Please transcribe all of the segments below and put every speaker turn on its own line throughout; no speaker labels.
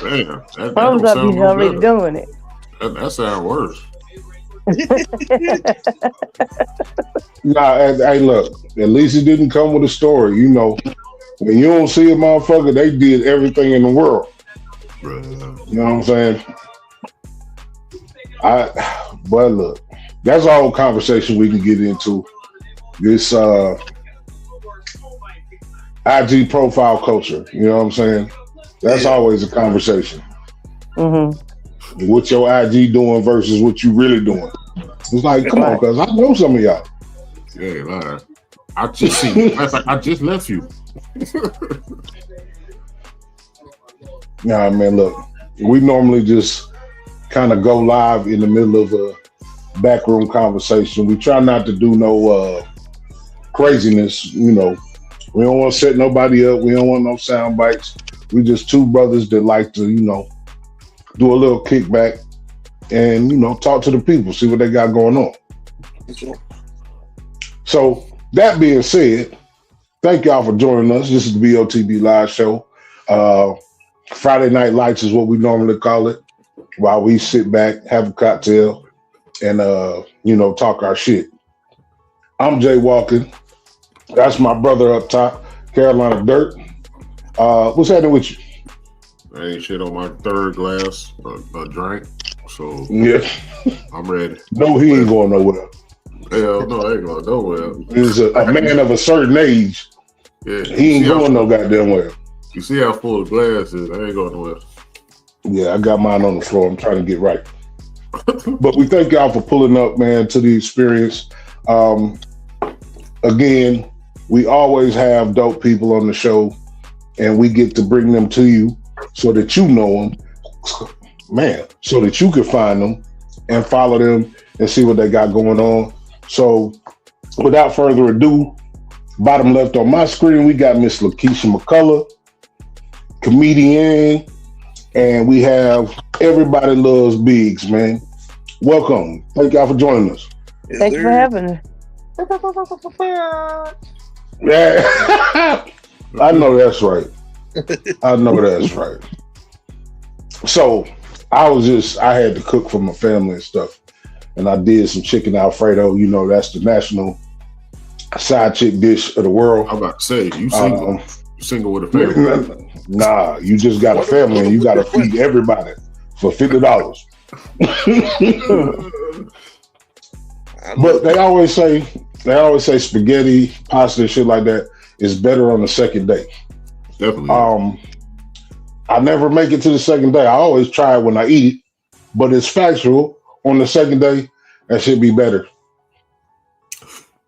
Damn, that
Thumbs
don't
up,
sound
he's
no
already
better.
doing it.
That sounds worse.
Nah, hey, look. At least it didn't come with a story. You know, when you don't see a motherfucker, they did everything in the world.
Bruh.
You know what I'm saying? But look, that's a whole conversation we can get into. This IG profile culture. You know what I'm saying? That's always a conversation.
Mm-hmm.
What your IG doing versus what you really doing. It's like, come on, cuz I know some of y'all.
Yeah, lie. I just see. I just left you.
Nah, man, look, we normally just kind of go live in the middle of a backroom conversation. We try not to do no craziness, you know. We don't want to set nobody up. We don't want no sound bites. We just two brothers that like to, you know, do a little kickback and, you know, talk to the people, see what they got going on. So that being said, thank y'all for joining us. This is the BOTB Live Show. Friday Night Lights is what we normally call it, while we sit back, have a cocktail, and you know, talk our shit. I'm Jay Walken. That's my brother up top, Carolina Dirt. What's happening with you?
I ain't shit on my third glass of drink, so
Yeah,
I'm ready.
no, he ain't going nowhere.
Hell no, I ain't going nowhere.
He's a man of a certain age.
Yeah,
He ain't going no goddamn where.
You see how full the glass is? I ain't going nowhere.
Yeah, I got mine on the floor. I'm trying to get right. But we thank y'all for pulling up, man, to the experience. Again, we always have dope people on the show, and we get to bring them to you so that you know them, man, so that you can find them and follow them and see what they got going on. So without further ado, bottom left on my screen, we got Miss Lakisha McCullough, comedian, and we have Everybody Loves Biggz, man. Welcome. Thank y'all for joining us.
Thank you for having me.
Yeah. I know that's right. I know that's right. So I had to cook for my family and stuff. And I did some chicken Alfredo. You know, that's the national side chick dish of the world.
I'm about to say, you single. You single with a family.
Nah, you just got a family and you got to feed everybody for $50. But they always say spaghetti, pasta, and shit like that is better on the second day.
Definitely.
I never make it to the second day. I always try it when I eat it, but it's factual. On the second day, that should be better.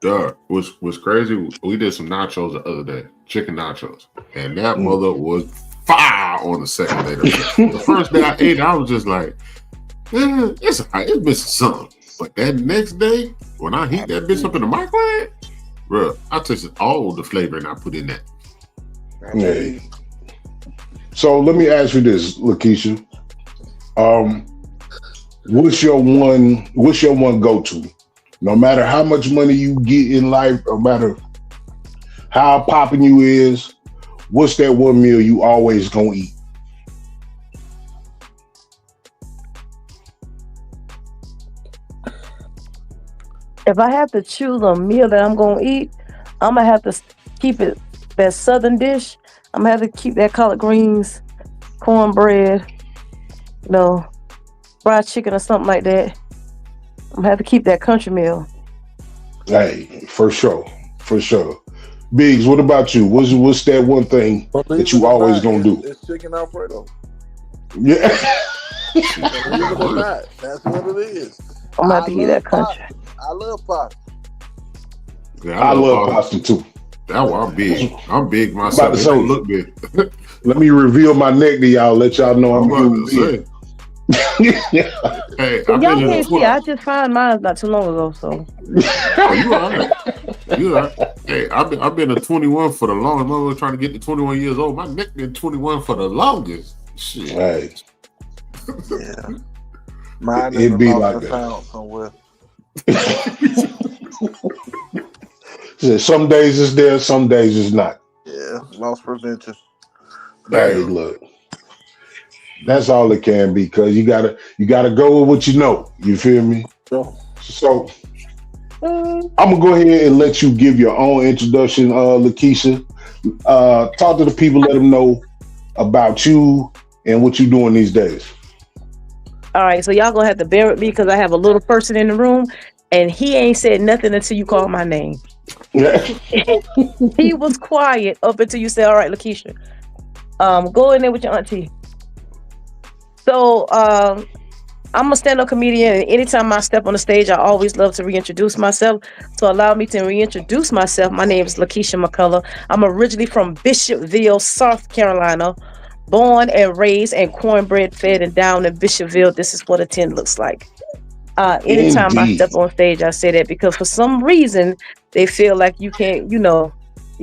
Duh, was crazy. We did some nachos the other day, chicken nachos, and that mother was fire on the second day. The first day I ate it, I was just like, it's missing something. But that next day, when I heat that bitch up in the microwave, bro, I tasted all the flavor and I put in that.
Yeah. So let me ask you this, Lakisha. What's your one go-to? No matter how much money you get in life, no matter how popping you is, what's that one meal you always gonna eat?
If I have to choose a meal that I'm gonna eat, I'm gonna have to keep it that southern dish. I'm gonna have to keep that collard greens, cornbread, you know, fried chicken or something like that. I'm gonna have to keep that country meal.
Hey, for sure. Biggz, what about you? What's that one thing that you always gonna do?
It's chicken Alfredo.
Yeah.
Believe it or not, that's what it is.
I'm gonna have to eat that country.
I love pasta.
Yeah,
I love pasta too.
That one, I'm big. I'm big myself. It don't look big.
Let me reveal my neck to y'all. Let y'all know I'm human being.
Hey,
y'all can't see. I just found mine not too long ago. So
you all right. You all right. Hey, I've been a 21 for the longest. I'm trying to get to 21 years old. My neck been 21 for the longest. Shit.
Hey.
Yeah. Mine
It'd be like that.
Somewhere.
Some days it's there, some days it's not.
Yeah, lost prevention.
Hey, look. That's all it can be, because you gotta go with what you know. You feel me? So I'm gonna go ahead and let you give your own introduction, Lakisha. Talk to the people, let them know about you and what you're doing these days.
All right, so y'all gonna have to bear with me because I have a little person in the room, and he ain't said nothing until you call my name.
Yeah.
He was quiet up until you said, "All right, Lakisha, go in there with your auntie." So I'm a stand-up comedian, and anytime I step on the stage, I always love to reintroduce myself. So allow me to reintroduce myself. My name is Lakisha McCullough. I'm originally from Bishopville, South Carolina. Born and raised and cornbread fed and down in Bishopville. This is what a 10 looks like. Anytime I step on stage, I say that because for some reason they feel like you can't, you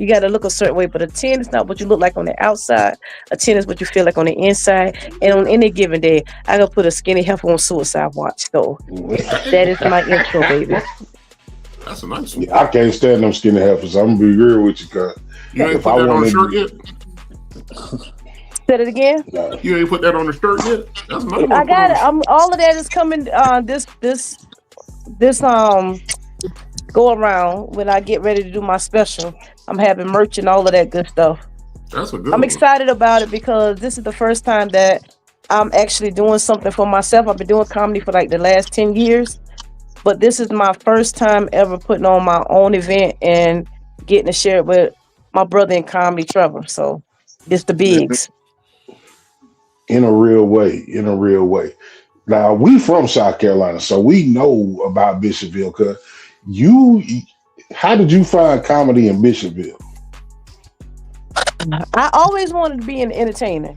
got to look a certain way. But a 10 is not what you look like on the outside. A 10 is what you feel like on the inside. And on any given day, I can put a skinny heifer on suicide watch. So that is my intro, baby.
That's a nice one.
Yeah, I can't stand them skinny heifers. I'm gonna be real with you, cuz.
You ain't put that on the shirt yet?
Said it again.
You ain't put that on the shirt yet? That's my
I got it. All of that is coming. This go around when I get ready to do my special. I'm having merch and all of that good stuff.
That's a good.
I'm excited about it because this is the first time that I'm actually doing something for myself. I've been doing comedy for like the last 10 years, but this is my first time ever putting on my own event and getting to share it with my brother in comedy, Trevor. So it's the Biggz.
In a real way. Now, we from South Carolina, so we know about Bishopville. Cause how did you find comedy in Bishopville?
I always wanted to be an entertainer.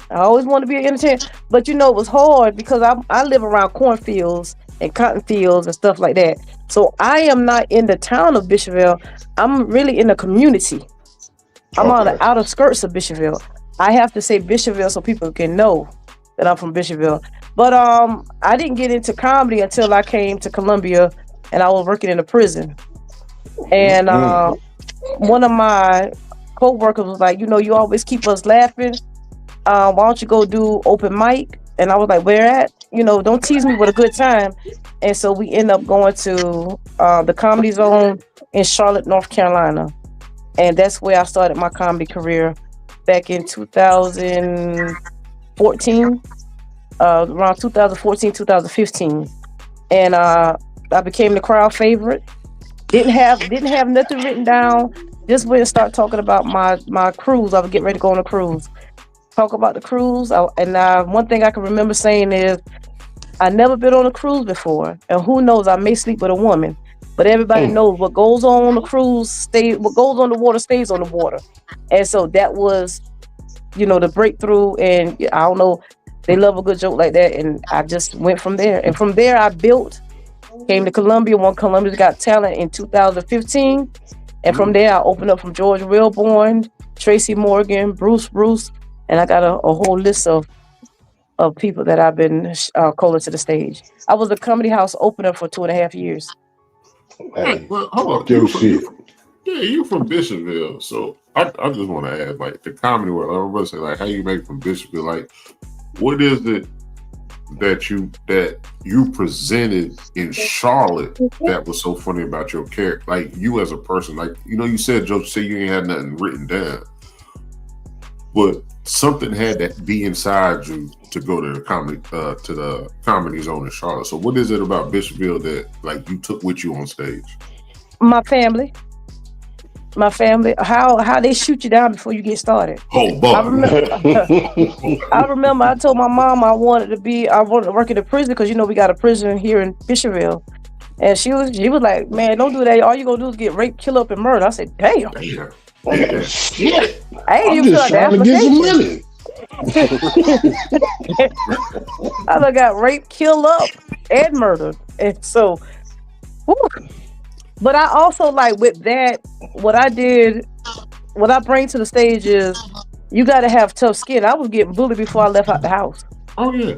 But it was hard because I live around cornfields and cotton fields and stuff like that. So I am not in the town of Bishopville. I'm really in the community. I'm on the outer skirts of Bishopville. I have to say Bishopville so people can know that I'm from Bishopville. But I didn't get into comedy until I came to Columbia and I was working in a prison. And one of my co-workers was like, you always keep us laughing. Why don't you go do open mic? And I was like, where at? Don't tease me with a good time. And so we end up going to the Comedy Zone in Charlotte, North Carolina. And that's where I started my comedy career back in 2014, around 2014, 2015. And I became the crowd favorite. Didn't have nothing written down. Just went and start talking about my cruise. I was getting ready to go on a cruise. Talk about the cruise. One thing I can remember saying is, I never been on a cruise before. And who knows, I may sleep with a woman. But everybody knows what goes on the cruise, what goes on the water stays on the water. And so that was, the breakthrough. And I don't know, they love a good joke like that. And I just went from there. And from there, I came to Columbia, won Columbia's Got Talent in 2015. And from there, I opened up from George Wilborn, Tracy Morgan, Bruce, and I got a whole list of people that I've been calling to the stage. I was a comedy house opener for 2.5 years.
Hey, well, hold on. You from Bishopville, so I just want to ask, like, the comedy world. I was say, like, how you make from Bishopville? Like, what is it that you presented in Charlotte that was so funny about your character? Like, you as a person, like, you said, Joe, you ain't had nothing written down, but something had to be inside you to go to the comedy zone in Charlotte. So what is it about Bishopville that, like, you took with you on stage? My family, how they shoot you down before you get started. Oh boy.
I remember I told my mom I wanted to work in a prison because we got a prison here in Bishopville. And she was like, man, don't do that. All you gonna do is get raped, kill up, and murder. I said, damn.
Shit.
I ain't
I'm
even
just trying to get some money.
I done got raped, killed up, and murdered. And so, but I also, like, with that, what I bring to the stage is you got to have tough skin. I was getting bullied before I left out the house.
Oh yeah.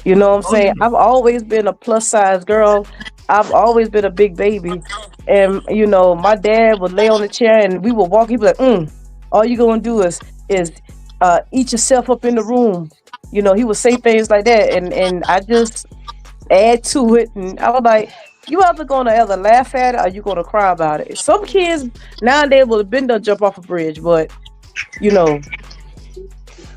You know what I'm saying? Yeah. I've always been a plus size girl. I've always been a big baby. And, my dad would lay on the chair and we would walk. He'd be like, all you gonna do is eat yourself up in the room. You know, he would say things like that, and I just add to it, and I was like, you either gonna laugh at it or you gonna cry about it. Some kids nowadays would have been done jump off a bridge, but you know,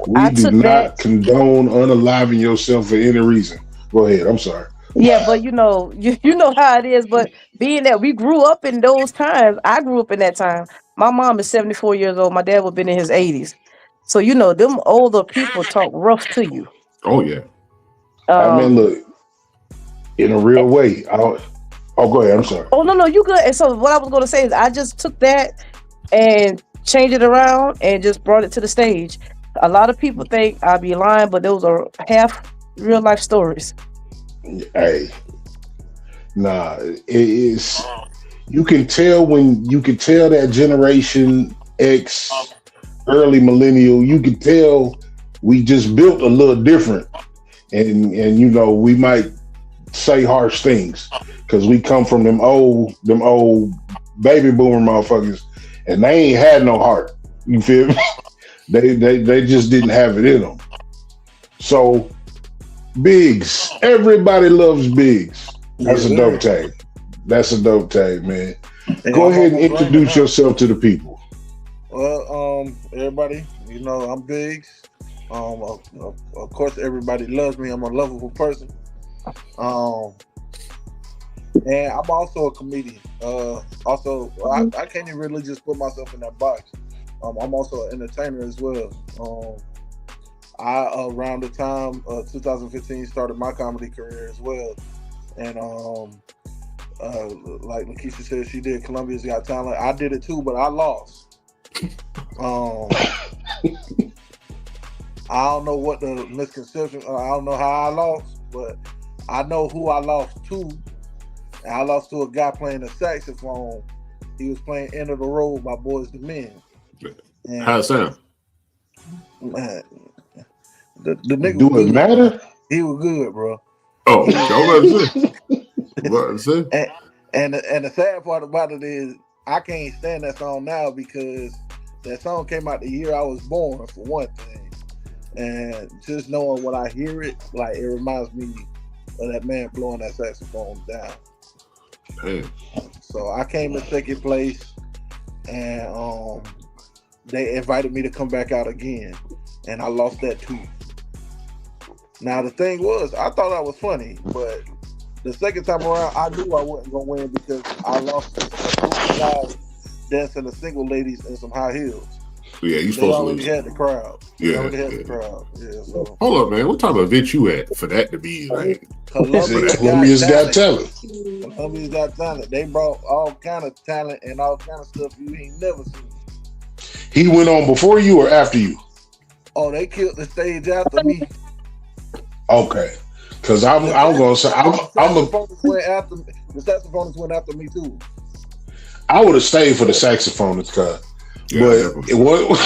We
I
do
took that.
not condone unaliving yourself for any reason. Go ahead. I'm sorry.
Yeah, but you know, you know how it is. But being that we grew up in those times, I grew up in that time. My mom is 74 years old. My dad would have been in his 80s. So you know, them older people talk rough to you.
Oh yeah.
I mean,
Um.
look, in a real way. Go ahead. I'm sorry.
Oh no, you good. And so what I was going to say is, I just took that and changed it around and just brought it to the stage. A lot of people think I'd be lying, but those are half real life stories.
Hey, nah, it is. You can tell that Generation X, early millennial. You can tell we just built a little different, and you know we might say harsh things because we come from them old baby boomer motherfuckers, and they ain't had no heart. You feel me? They just didn't have it in them. So Biggz, everybody loves Biggz. That's a dope tag. That's a dope tag, man. Go ahead and introduce yourself to the people.
Well, everybody, you know, I'm Biggz. Of course, everybody loves me. I'm a lovable person. And I'm also a comedian. I can't even really just put myself in that box. I'm also an entertainer as well. I around the time 2015 started my comedy career as well, and like Lakisha said, she did Columbia's Got Talent. I did it too, but I lost. I don't know what the misconception. I don't know how I lost, but I know who I lost to. And I lost to a guy playing the saxophone. He was playing "End of the Road" by Boys II Men. And
how's that?
Man, the nigga
Do it matter?
He was good, bro.
Oh, what say?
And the sad part about it is I can't stand that song now because that song came out the year I was born, for one thing. And just knowing when I hear it, like it reminds me of that man blowing that saxophone down.
Hey.
So I came in second place, and they invited me to come back out again, and I lost that too. Now the thing was, I thought I was funny, but the second time around, I knew I wasn't gonna win because I lost to some guys dancing to single ladies in some high heels.
Yeah, you
They
supposed to
already
lose.
had the crowd.
Yeah,
They already had the crowd. Yeah. So
hold up, man. What type of event you at for that to be like?
Columbia's Got Talent.
Columbia's Got Talent. They brought all kind of talent and all kind of stuff you ain't never seen.
He went on before you or after you?
Oh, they killed the stage after me.
Okay, because I'm gonna say
the saxophonists went after me too.
I would have stayed for the saxophonist cut, but it was.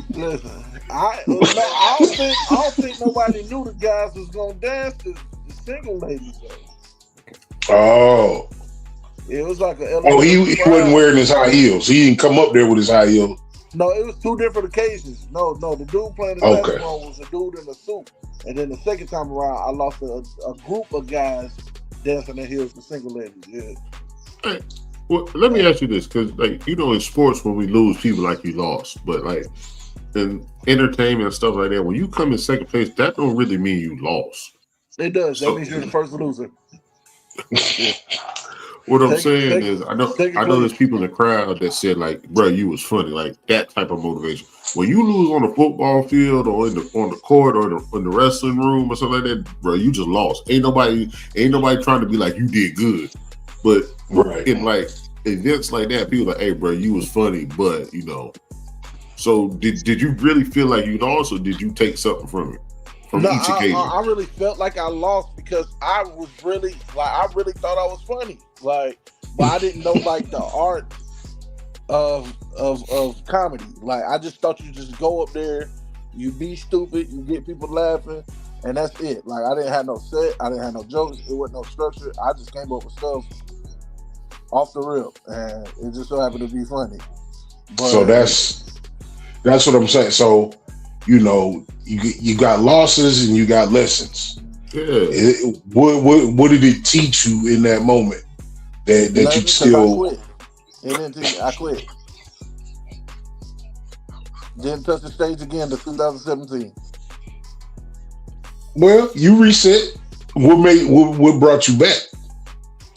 Listen, I don't think nobody knew the guys was gonna dance to the single ladies. Though.
Oh,
it was like a.
Oh, he wasn't wearing his high heels. He didn't come up there with his high heels.
No, it was two different occasions. No, the dude playing the saxophone was a dude in a suit, and then the second time around, I lost a group of guys dancing in heels with single ladies. Yeah.
Hey, well, let me ask you this, because like you know, in sports, when we lose, people like you lost, but like in entertainment and stuff like that, when you come in second place, that don't really mean you lost.
It does. That means you're the first loser. Yeah.
What I'm saying is, I know there's people in the crowd that said like, "Bro, you was funny," like that type of motivation. When you lose on the football field or on the court or in the wrestling room or something like that, bro, you just lost. Ain't nobody trying to be like you did good. But in like events like that, people are like, "Hey, bro, you was funny," but you know. So did you really feel like you lost, or did you take something from it? Each occasion?
I really felt like I lost because I really thought I was funny. Like, but I didn't know like the art of comedy. Like, I just thought you just go up there, you be stupid, you get people laughing, and that's it. Like, I didn't have no set, I didn't have no jokes, it wasn't no structure. I just came up with stuff off the rip, and it just so happened to be funny. But,
so that's what I'm saying. So you know, you got losses and you got lessons.
Yeah.
What did it teach you in that moment that you still?
I quit. Didn't touch the stage again to 2017.
Well, you reset. What brought you back?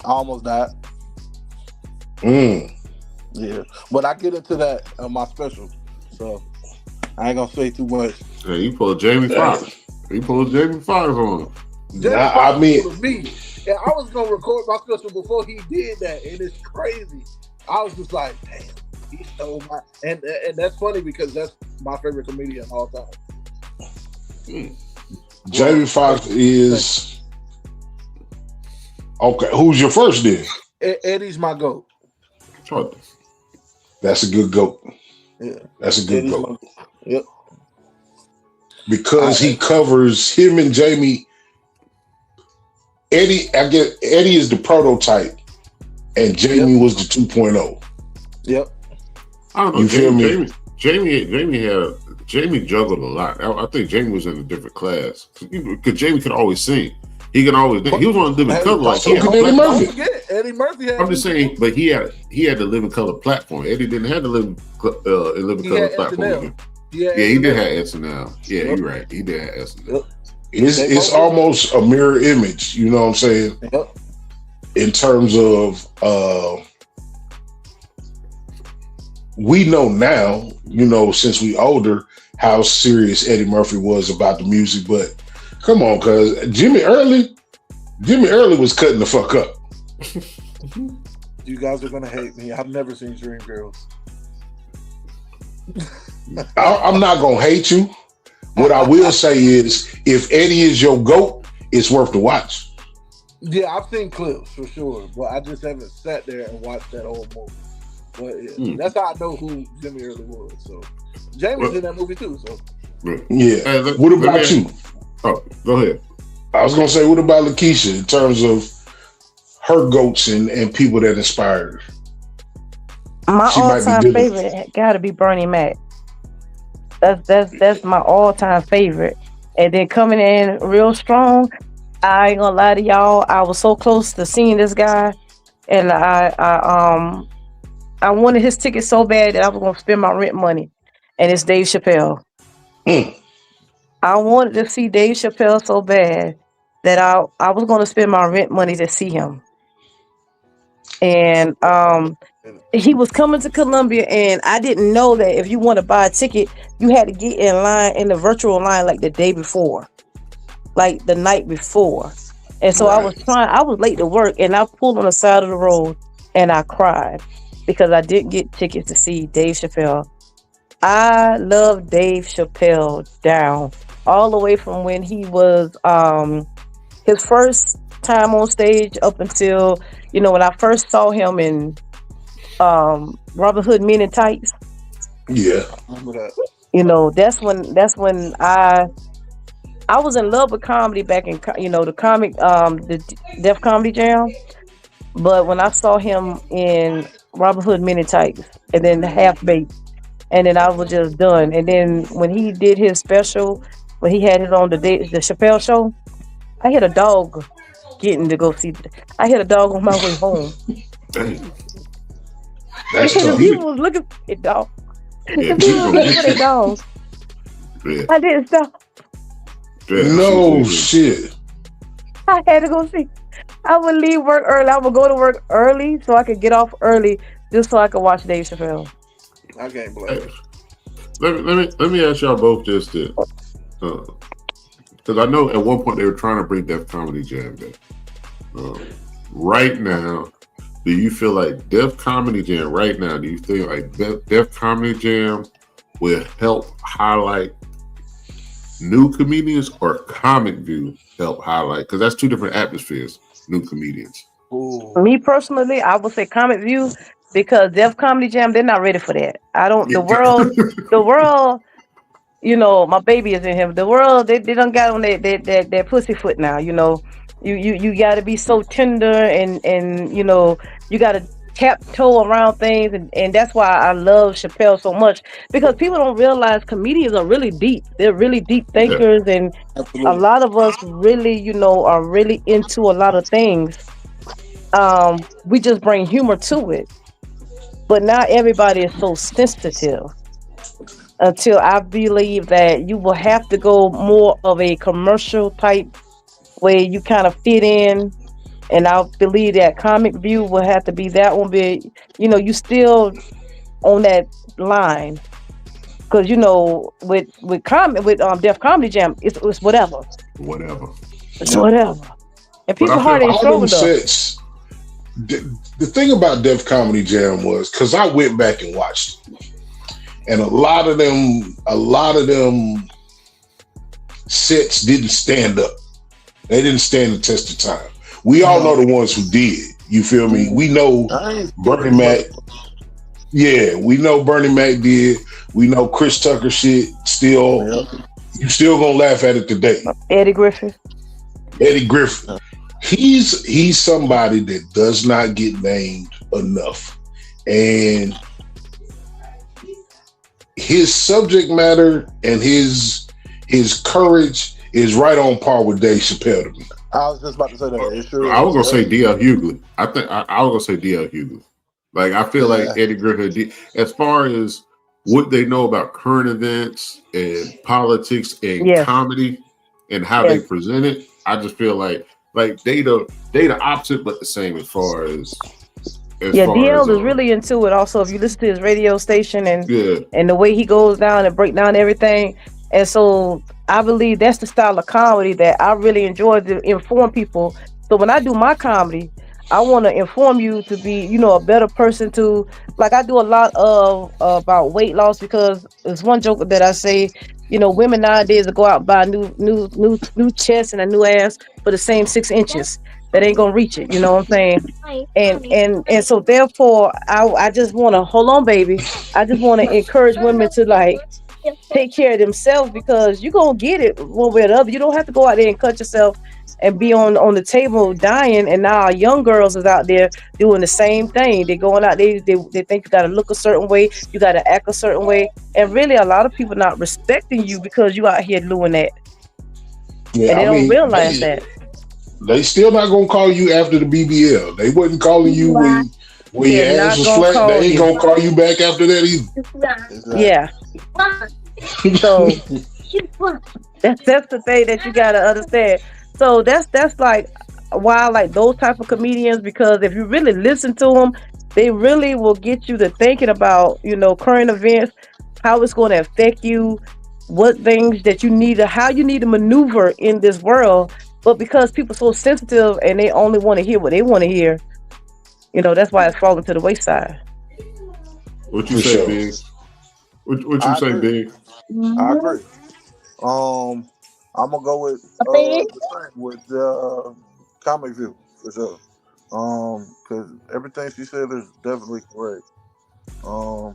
I almost died. Yeah, but I get into that on my special, so I ain't gonna say too much.
Yeah, you pulled Jamie Foxx. You pulled Jamie Foxx on him.
I mean,
was me. And I was gonna record my special before he did that, and it's crazy. I was just like, damn, he stole my. And that's funny because that's my favorite comedian of all time.
Jamie Foxx is okay. Who's your first then?
Eddie's my GOAT.
That's a good GOAT.
Yeah,
that's a good GOAT.
Yep.
Because he covers him and Jamie. Eddie, I get Eddie is the prototype, and Jamie was the 2.0.
Yep.
I don't know.
You feel me?
Jamie juggled a lot. I think Jamie was in a different class because Jamie could always sing. He can always. He was on Living Color like he had
Eddie Murphy.
Eddie Murphy.
I'm just saying, but he had the Living Color platform. Eddie didn't have the Living Color platform. Yeah, he did have SNL. Yeah, you're right. He did have SNL.
Yep.
It's almost a mirror image. You know what I'm saying?
Yep.
In terms of we know now, you know, since we older, how serious Eddie Murphy was about the music. But come on, cuz Jimmy Early was cutting the fuck up.
You guys are gonna hate me. I've never seen Dreamgirls.
I'm not gonna hate you. What I will say is, if Eddie is your GOAT, it's worth the watch.
Yeah, I've seen clips for sure, but I just haven't sat there and watched that whole movie. But yeah, that's how I know who Jimmy Early was. So Jamie's in that movie too. So
yeah. Hey, what about you?
Oh, go ahead.
I was gonna say, what about Lakisha in terms of her GOATs and people that inspired her?
My all-time favorite gotta be Bernie Mac. That's my all-time favorite. And then coming in real strong, I ain't gonna lie to y'all, I was so close to seeing this guy, and I wanted his ticket so bad that I was gonna spend my rent money, and it's Dave Chappelle. I wanted to see Dave Chappelle so bad that I was gonna spend my rent money to see him. And he was coming to Columbia, and I didn't know that if you want to buy a ticket, you had to get in line, in the virtual line, like the day before, like the night before. And so I was late to work, and I pulled on the side of the road and I cried because I didn't get tickets to see Dave Chappelle. I love Dave Chappelle down all the way from when he was his first time on stage up until, you know, when I first saw him in Robin Hood Men in Tights.
Yeah.
You know, that's when I was in love with comedy back in, you know, the comic, the Def Comedy Jam. But when I saw him in Robin Hood Men in Tights, and then Half Baked, and then I was just done. And then when he did his special, when he had it on the Chappelle show, I hit a dog getting to go see. I hit a dog on my way home.
That's
tough. People was looking for their dog. People was looking for their dogs.
Yeah.
I didn't stop.
Yeah,
no shit.
I had to go see. I would leave work early. I would go to work early so I could get off early just so I could watch Dave Chappelle.
I can't blame it.
Let me ask y'all both this, because I know at one point they were trying to bring Def Comedy Jam back. Right now, do you feel like Def Comedy Jam right now? Do you feel like Def Comedy Jam will help highlight new comedians, or Comic View help highlight? Because that's two different atmospheres. New comedians.
Ooh.
Me personally, I would say Comic View, because Def Comedy Jam, they're not ready for that. I don't. The world. You know, my baby is in him. The world, they done got on that pussy foot now. You know, you got to be so tender, and you know, you got to tiptoe around things, and that's why I love Chappelle so much, because people don't realize comedians are really deep. They're really deep thinkers, and a lot of us really, are really into a lot of things. We just bring humor to it, but not everybody is so sensitive. Until I believe that you will have to go more of a commercial type way you kind of fit in. And I believe that Comic View will have to be that one, but you still on that line, because with Def Comedy Jam, it's whatever, it's whatever, and people heart ain't strong enough.
Sets, the thing about Def Comedy Jam was, because I went back and watched it, and a lot of them sets didn't stand up. They didn't stand the test of time. We all know the ones who did. You feel me? We know Bernie Mac. Yeah, we know Bernie Mac did. We know Chris Tucker shit still. You still gonna laugh at it today.
Eddie Griffin.
He's somebody that does not get named enough, and his subject matter and his courage is right on par with Dave Chappelle to me.
I was just about to say that.
I was gonna say D.L. Hughley. I think I was gonna say D.L. Hughley. Like, I feel like Eddie Griffin, as far as what they know about current events and politics and comedy and how they present it, I just feel like they the opposite but the same as far as.
DL is really into it. Also, if you listen to his radio station and the way he goes down and break down everything, and so I believe that's the style of comedy that I really enjoy, to inform people. So when I do my comedy, I want to inform you to be, a better person. To, like, I do a lot of about weight loss, because there's one joke that I say, women nowadays will go out and buy new chest and a new ass for the same 6 inches. That ain't gonna reach it, you know what I'm saying? And so therefore, I just want to, hold on, baby. I just want to encourage women to, like, take care of themselves, because you're gonna get it one way or the other. You don't have to go out there and cut yourself and be on the table dying. And now our young girls is out there doing the same thing. They're going out, they think you gotta look a certain way, you gotta act a certain way, and really a lot of people not respecting you because you out here doing that. And they don't realize that.
They still not gonna call you after the BBL. They wasn't calling you when your ass was flat. They ain't gonna call you back after that either.
Yeah. So that's the thing that you gotta understand. So that's like why I like those type of comedians, because if you really listen to them, they really will get you to thinking about current events, how it's going to affect you, what things that you need to, how you need to maneuver in this world. But because people are so sensitive and they only want to hear what they want to hear, that's why it's falling to the wayside.
What you say, Biggz? What you say, Biggz?
I agree. I'm gonna go with Comic View for sure. Because everything she said is definitely correct. I don't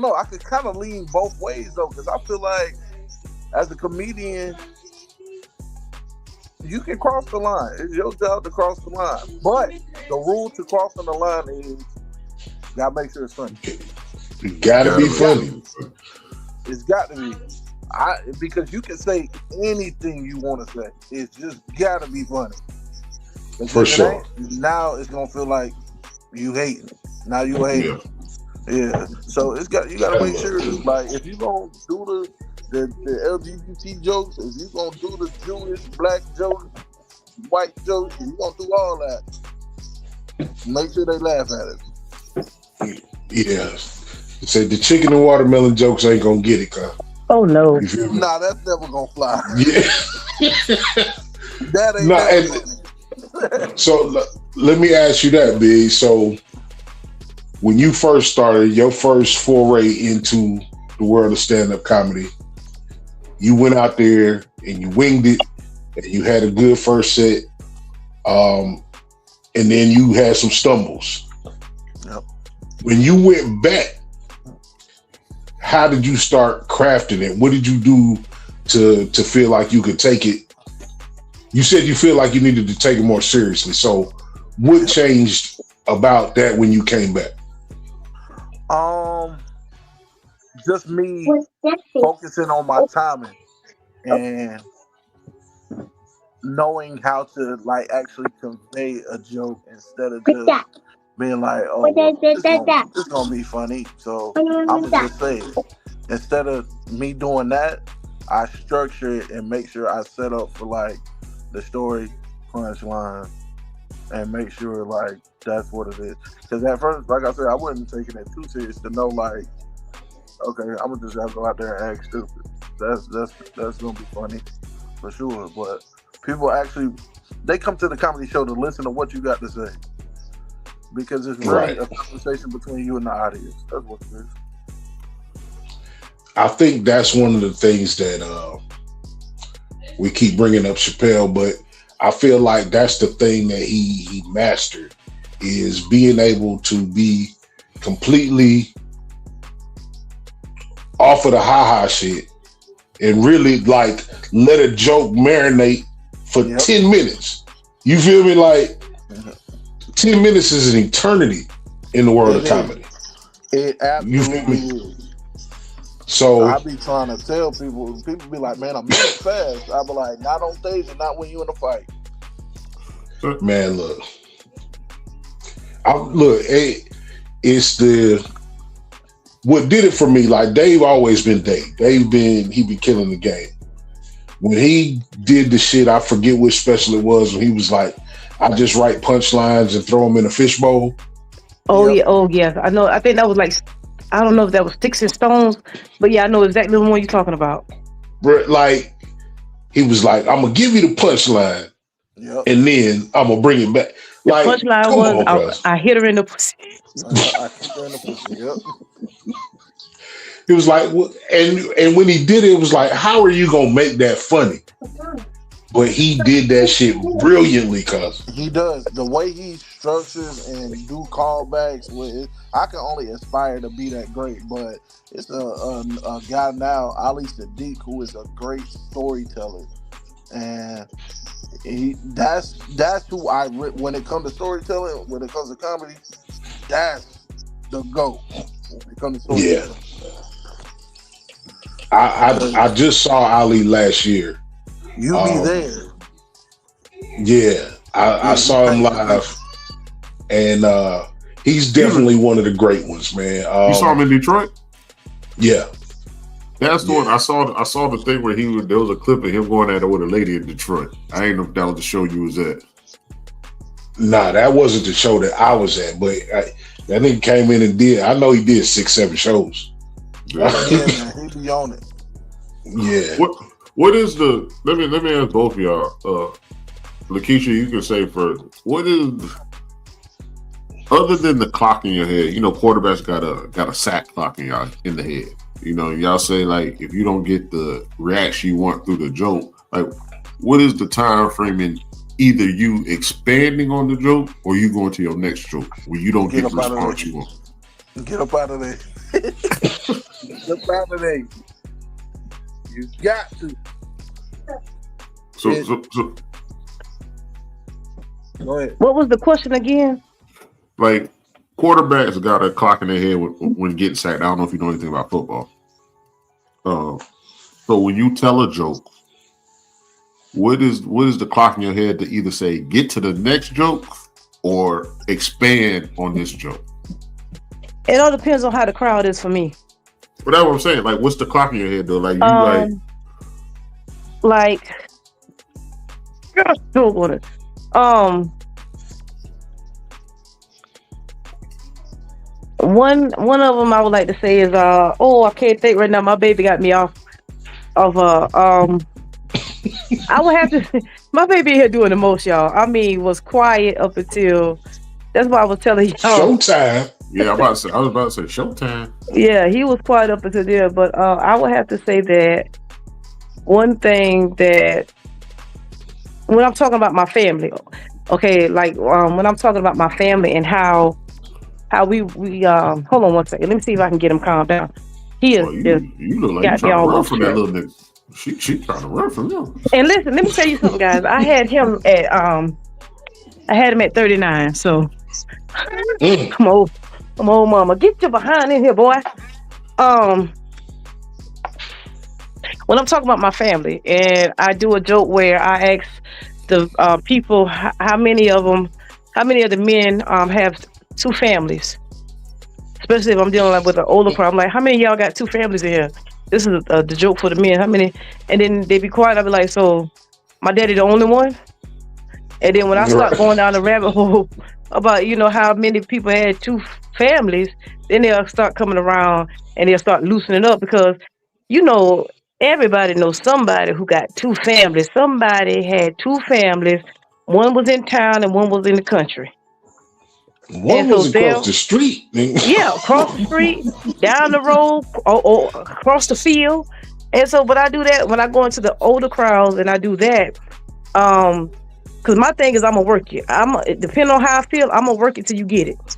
know. I could kind of lean both ways though, because I feel like as a comedian, you can cross the line. It's your job to cross the line. But the rule to crossing the line is you gotta make sure it's funny.
You gotta be funny.
It's got to be. Because you can say anything you want to say. It's just gotta be funny.
For sure.
Now it's gonna feel like you hating. Now you hating. Yeah. So you gotta make sure, like, if you gonna do the LGBT jokes, if you gonna do the Jewish, black jokes, white jokes, if you gonna do all that, make sure they laugh at it.
Yeah. Say the chicken and watermelon jokes ain't gonna get it, cuz.
Oh no.
Nah, that's never gonna fly.
Yeah.
That ain't
So let me ask you that, Biggz. So when you first started, your first foray into the world of stand-up comedy, you went out there and you winged it, and you had a good first set, and then you had some stumbles.
Yep.
When you went back, how did you start crafting it? What did you do to feel like you could take it you said you feel like you needed to take it more seriously. So what changed about that when you came back?
Just me focusing on my timing and knowing how to like actually convey a joke instead of just being like, oh, well, this gonna be funny, so I'm gonna just say it. Instead of me doing that, I structure it and make sure I set up for like the story punchline and make sure like that's what it is. Because at first, like I said, I wasn't taking it too serious to know like, okay, I'm gonna just have to go out there and act stupid. That's gonna be funny for sure. But people actually, they come to the comedy show to listen to what you got to say because it's really a conversation between you and the audience. That's what it is.
I think that's one of the things that we keep bringing up Chappelle, but I feel like that's the thing that he mastered is being able to be completely off of the ha-ha shit and really like let a joke marinate for 10 minutes. You feel me? Like 10 minutes is an eternity in the world of comedy.
It absolutely is.
So
I be trying to tell people be like, man, I'm moving fast. I be like, not on stage and not when you in a fight.
Man, look, it's what did it for me. Like Dave always been Dave. He be killing the game. When he did the shit, I forget which special it was. When he was like, I just write punchlines and throw them in a fishbowl.
Oh yeah. I know. I think that was like, I don't know if that was Sticks and Stones, but yeah, I know exactly the one you're talking about.
Like he was like, I'm gonna give you the punchline. And then I'm gonna bring it back. Like
the punchline was, I hit her in the pussy.
I hit her in the pussy. Yep.
It was like, and when he did it, it was like, how are you gonna make that funny? But he did that shit brilliantly, cuz
he does. The way he structures and do callbacks with it, I can only aspire to be that great. But it's a guy now, Ali Sadiq, who is a great storyteller, and that's who when it comes to storytelling, when it comes to comedy, that's the GOAT. When it comes to storytelling.
Yeah. I just saw Ali last year.
You be there.
Yeah, I saw him live, and he's definitely one of the great ones, man.
You saw him in Detroit?
Yeah.
That's the one I saw. I saw the thing where there was a clip of him going at it with a lady in Detroit. I ain't know if that was the show you was at.
Nah, that wasn't the show that I was at, but that nigga came in and did. I know he did 6-7 shows.
Yeah, man, he be on it.
Yeah.
What is the? Let me ask both of y'all. Lakisha, you can say first. What is, other than the clock in your head? You know, quarterbacks got a sack clock in the head. You know, y'all say like if you don't get the reaction you want through the joke, like what is the time frame in either you expanding on the joke or you going to your next joke where you don't get the response you want?
Get up out of there. Get up out of there. You got to.
So
go ahead.
What was the question again?
Like quarterbacks got a clock in their head when getting sacked. I don't know if you know anything about football. So when you tell a joke, what is the clock in your head to either say get to the next joke or expand on this joke?
It all depends on how the crowd is for me.
But that's what I'm saying. Like, what's the clock in your head though? Like you
One of them I would like to say is I can't think right now. My baby got me off of I would have to. My baby here doing the most, y'all. I mean, was quiet up until. That's why I was telling y'all.
Showtime.
Yeah, I was about to say showtime.
Yeah, he was quiet up until there, but I would have to say that one thing that when I'm talking about my family, okay, like when I'm talking about my family and how we hold on one second. Let me see if I can get him calmed down. He is
you look like you trying to run from that little nigga. She trying to run from him.
And listen, let me tell you something, guys. I had him at 39. So come on, mama, get your behind in here, boy. When I'm talking about my family, and I do a joke where I ask the people how many of the men have two families, especially if I'm dealing with an older crowd. I'm like, how many of y'all got two families in here? This is the joke for the men. How many? And then they be quiet. I be like, so my daddy the only one? And then when I start going down the rabbit hole about, how many people had two families, then they'll start coming around and they'll start loosening up because, everybody knows somebody who got two families. Somebody had two families. One was in town and one was in the country.
One was across the street.
Yeah, across the street, down the road, or across the field. And so when I do that, when I go into the older crowds and I do that, because my thing is I'm going to work it. Depending on how I feel, I'm going to work it till you get it.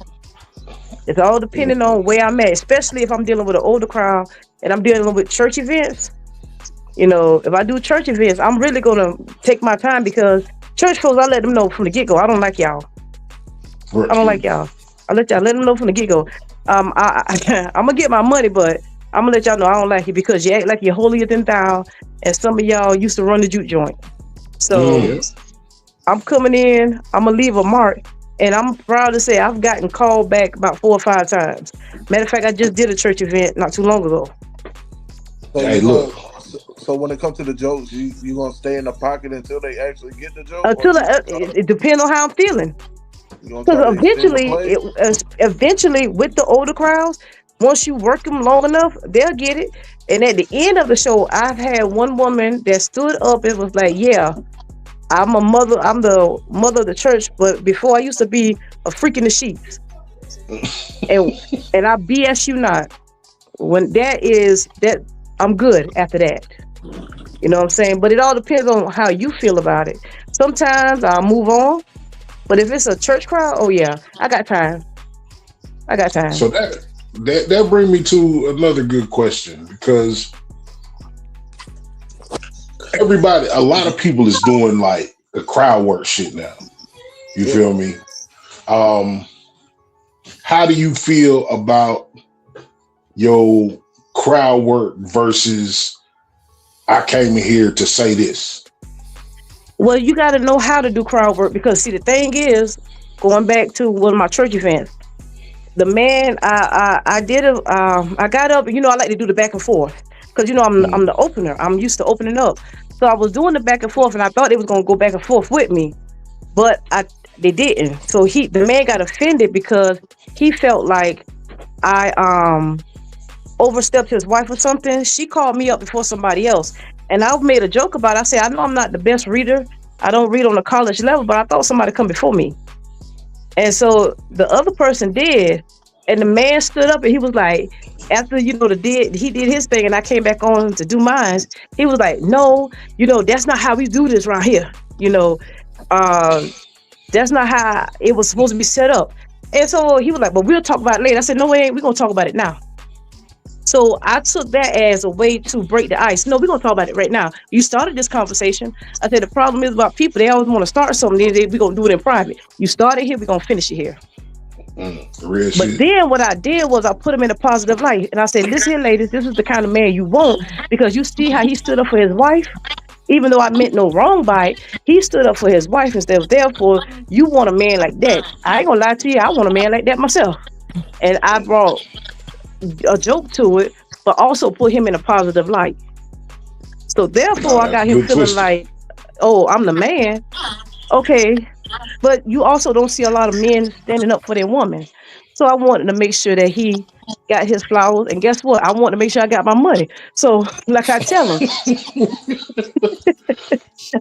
It's all depending on where I'm at, especially if I'm dealing with an older crowd and I'm dealing with church events. If I do church events, I'm really going to take my time because church folks, I let them know from the get-go, I don't like y'all. I don't like y'all. I let them know from the get-go. I'm going to get my money, but I'm going to let y'all know I don't like it because you act like you're holier than thou, and some of y'all used to run the juke joint. So I'm coming in, I'm going to leave a mark, and I'm proud to say I've gotten called back about 4 or 5 times. Matter of fact, I just did a church event not too long ago.
So hey, look. So when it comes to the jokes, you going to stay in the pocket until they actually get the joke?
It depends on how I'm feeling. Because eventually, with the older crowds, once you work them long enough, they'll get it. And at the end of the show, I've had one woman that stood up and was like, "Yeah, I'm the mother of the church, but before I used to be a freak in the sheets." and I BS you not. When that, I'm good after that. You know what I'm saying? But it all depends on how you feel about it. Sometimes I'll move on. But if it's a church crowd, oh yeah, I got time. So
that brings me to another good question because a lot of people is doing like the crowd work shit now. You feel me? How do you feel about your crowd work versus I came in here to say this?
Well, you got to know how to do crowd work because, see, the thing is, going back to one of my church events, the man, I got up, I like to do the back and forth because, I'm the opener. I'm used to opening up. So I was doing the back and forth and I thought they was going to go back and forth with me, but they didn't. So the man got offended because he felt like I overstepped his wife or something. She called me up before somebody else. And I made a joke about it. I said, I know I'm not the best reader. I don't read on the college level, but I thought somebody come before me. And so the other person did. And the man stood up and he was like, after, he did his thing and I came back on to do mine. He was like, no, that's not how we do this around here. That's not how it was supposed to be set up. And so he was like, but we'll talk about it later. I said, no, we ain't. We're going to talk about it now. So I took that as a way to break the ice. No, we're going to talk about it right now. You started this conversation. I said, the problem is about people. They always want to start something. We're going to do it in private. You started here. We're going to finish it here.
Real
but
shit.
Then what I did was I put him in a positive light. And I said, listen here, ladies, this is the kind of man you want. Because you see how he stood up for his wife. Even though I meant no wrong by it, he stood up for his wife instead of therefore, you want a man like that. I ain't going to lie to you. I want a man like that myself. And I brought a joke to it, but also put him in a positive light. So therefore, I got him feeling like, oh, I'm the man. Okay, but you also don't see a lot of men standing up for their woman. So I wanted to make sure that he got his flowers, and guess what? I want to make sure I got my money. So, like I tell him,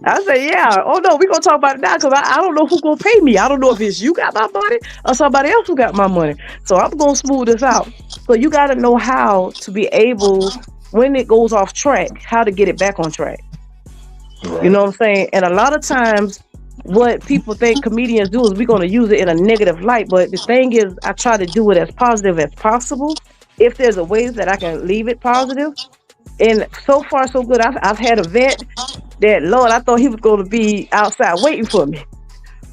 I say, yeah. Oh no, we're gonna talk about it now because I don't know who's gonna pay me. I don't know if it's you got my money or somebody else who got my money. So I'm gonna smooth this out. So you got to know how to be able, when it goes off track, how to get it back on track. Right. You know what I'm saying? And a lot of times, what people think comedians do is we're going to use it in a negative light. But the thing is, I try to do it as positive as possible. If there's a way that I can leave it positive, And so far, so good. I've had a vet that, Lord, I thought he was going to be outside waiting for me.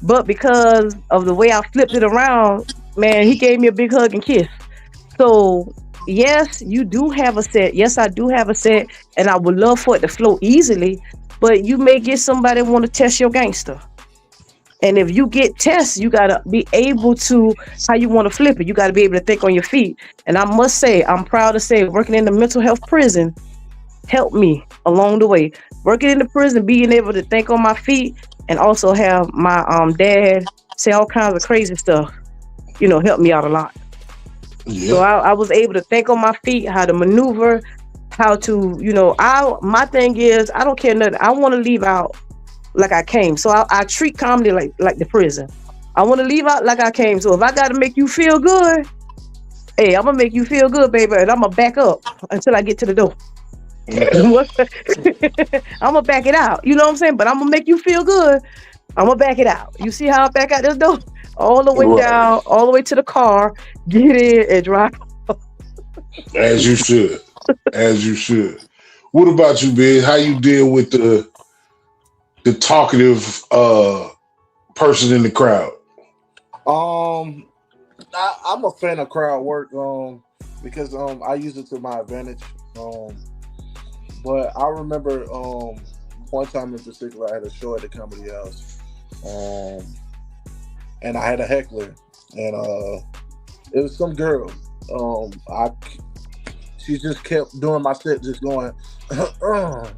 But because of the way I flipped it around, man, he gave me a big hug and kiss. So, yes, you do have a set. Yes, I do have a set. And I would love for it to flow easily. But you may get somebody want to test your gangster. And if you get tests, you got to be able to, how you want to flip it. You got to be able to think on your feet. And I must say, I'm proud to say, working in the mental health prison helped me along the way. Working in the prison, being able to think on my feet, and also have my dad say all kinds of crazy stuff, helped me out a lot. Yeah. So I was able to think on my feet, how to maneuver, how to, my thing is, I don't care nothing. I want to leave out like I came. So I treat comedy like the prison. I want to leave out like I came. So if I got to make you feel good, hey, I'm going to make you feel good, baby. And I'm going to back up until I get to the door. I'm going to back it out. You know what I'm saying? But I'm going to make you feel good. I'm going to back it out. You see how I back out this door? All the way down, all the way to the car, get in and drive.
As you should. As you should. What about you, Ben? How you deal with the talkative person in the crowd?
I'm a fan of crowd work because I use it to my advantage. But I remember one time in particular, I had a show at the Comedy House, and I had a heckler, and it was some girl. She just kept doing my set, just going, I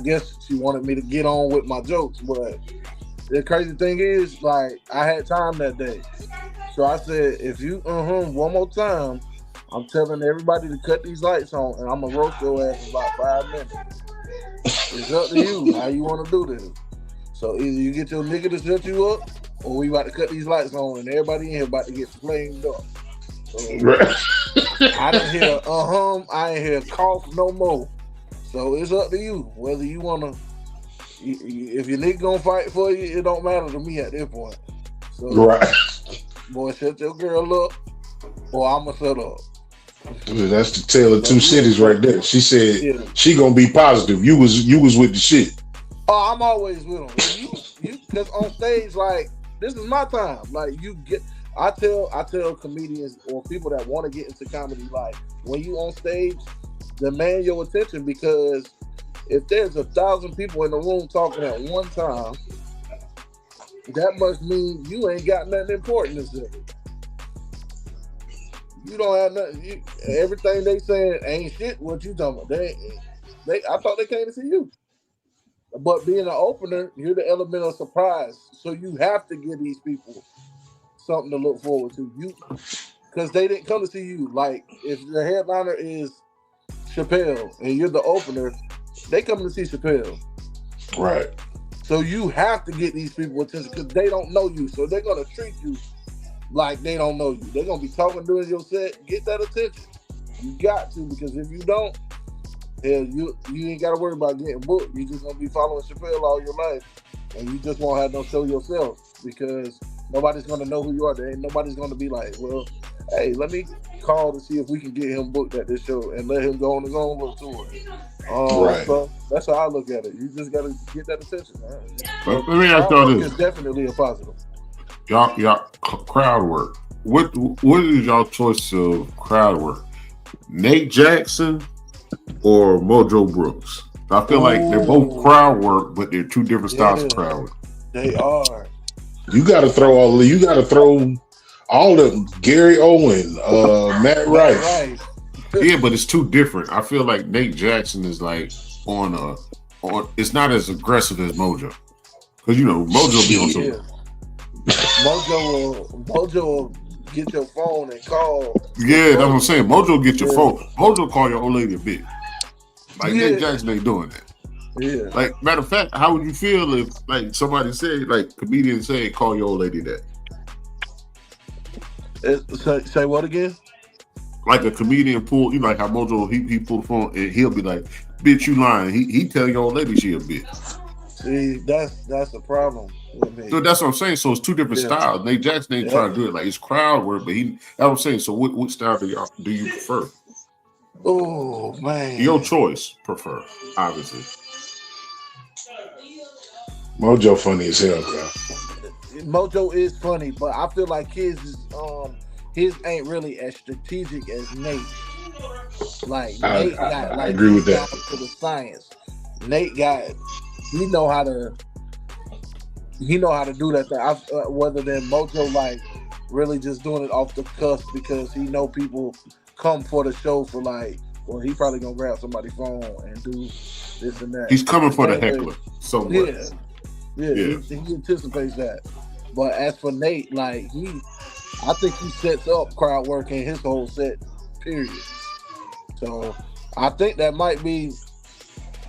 guess she wanted me to get on with my jokes, but the crazy thing is, like, I had time that day. So I said, if you one more time, I'm telling everybody to cut these lights on, and I'm going to roast your ass in about 5 minutes. It's up to you how you want to do this. So either you get your nigga to shut you up, or we about to cut these lights on, and everybody in here about to get flamed up. So, I didn't hear I ain't hear cough no more. So it's up to you whether you want to. If your nigga gonna fight for you, it don't matter to me at this point. So, boy, shut your girl up, or I'ma shut up.
That's the tale of two cities right there. She said she gonna be positive. You was with the shit.
Oh, I'm always with them. You because on stage, like, this is my time. Like, you get. I tell comedians or people that want to get into comedy, like, when you on stage, demand your attention, because if there's 1,000 people in the room talking at one time, that must mean you ain't got nothing important to say. You don't have nothing. Everything they saying ain't shit. What you talking about? I thought they came to see you. But being an opener, you're the element of surprise. So you have to give these people something to look forward to. Because they didn't come to see you. Like, if the headliner is Chappelle and you're the opener, they come to see Chappelle.
Right.
So you have to get these people attention because they don't know you. So they're going to treat you like they don't know you. They're going to be talking during your set. Get that attention. You got to, because if you don't, hell, you ain't got to worry about getting booked. You just going to be following Chappelle all your life. And you just won't have no show yourself because nobody's going to know who you are. Nobody's going to be like, well, hey, let me call to see if we can get him booked at this show and let him go on his own little tour. Right. So that's how I look at it. You just got to get that attention, man.
Let me ask y'all this.
It's definitely a positive.
Y'all crowd work. What is y'all choice of crowd work? Nate Jackson or Mojo Brooks? I feel like they're both crowd work, but they're two different styles of crowd work.
They are.
You got to throw all of them. Gary Owen, Matt Rife.
Yeah, but it's too different. I feel like Nate Jackson is like on it's not as aggressive as Mojo. Because, Mojo be on some.
Yeah. Mojo will get your phone and call.
Yeah, that's what I'm saying. Mojo get your phone. Mojo call your old lady a bitch. Like, Nate Jackson ain't doing that.
Yeah.
Like, matter of fact, how would you feel if, like, somebody said, like, comedians say, call your old lady that?
Say what again?
Like a comedian pull, like how Mojo, he pull the phone and he'll be like, bitch, you lying. He tell your old lady she a bitch.
See, that's the problem.
So that's what I'm saying. So it's two different styles. Nate Jackson ain't trying to do it like it's crowd work, but that's what I'm saying. So what style do you prefer?
Oh man,
your choice. Prefer, obviously.
Mojo funny as hell, bro.
Mojo is funny, but I feel like his ain't really as strategic as Nate. Like Nate got, like,
I agree with that.
To the science. Nate got, he know how to do that thing. Whether than Mojo, like, really just doing it off the cusp because he know people come for the show for like, well, he probably gonna grab somebody's phone and do this and that.
He's coming for the heckler. So
yeah. He anticipates that. But as for Nate, like I think he sets up crowd work in his whole set, period. So I think that might be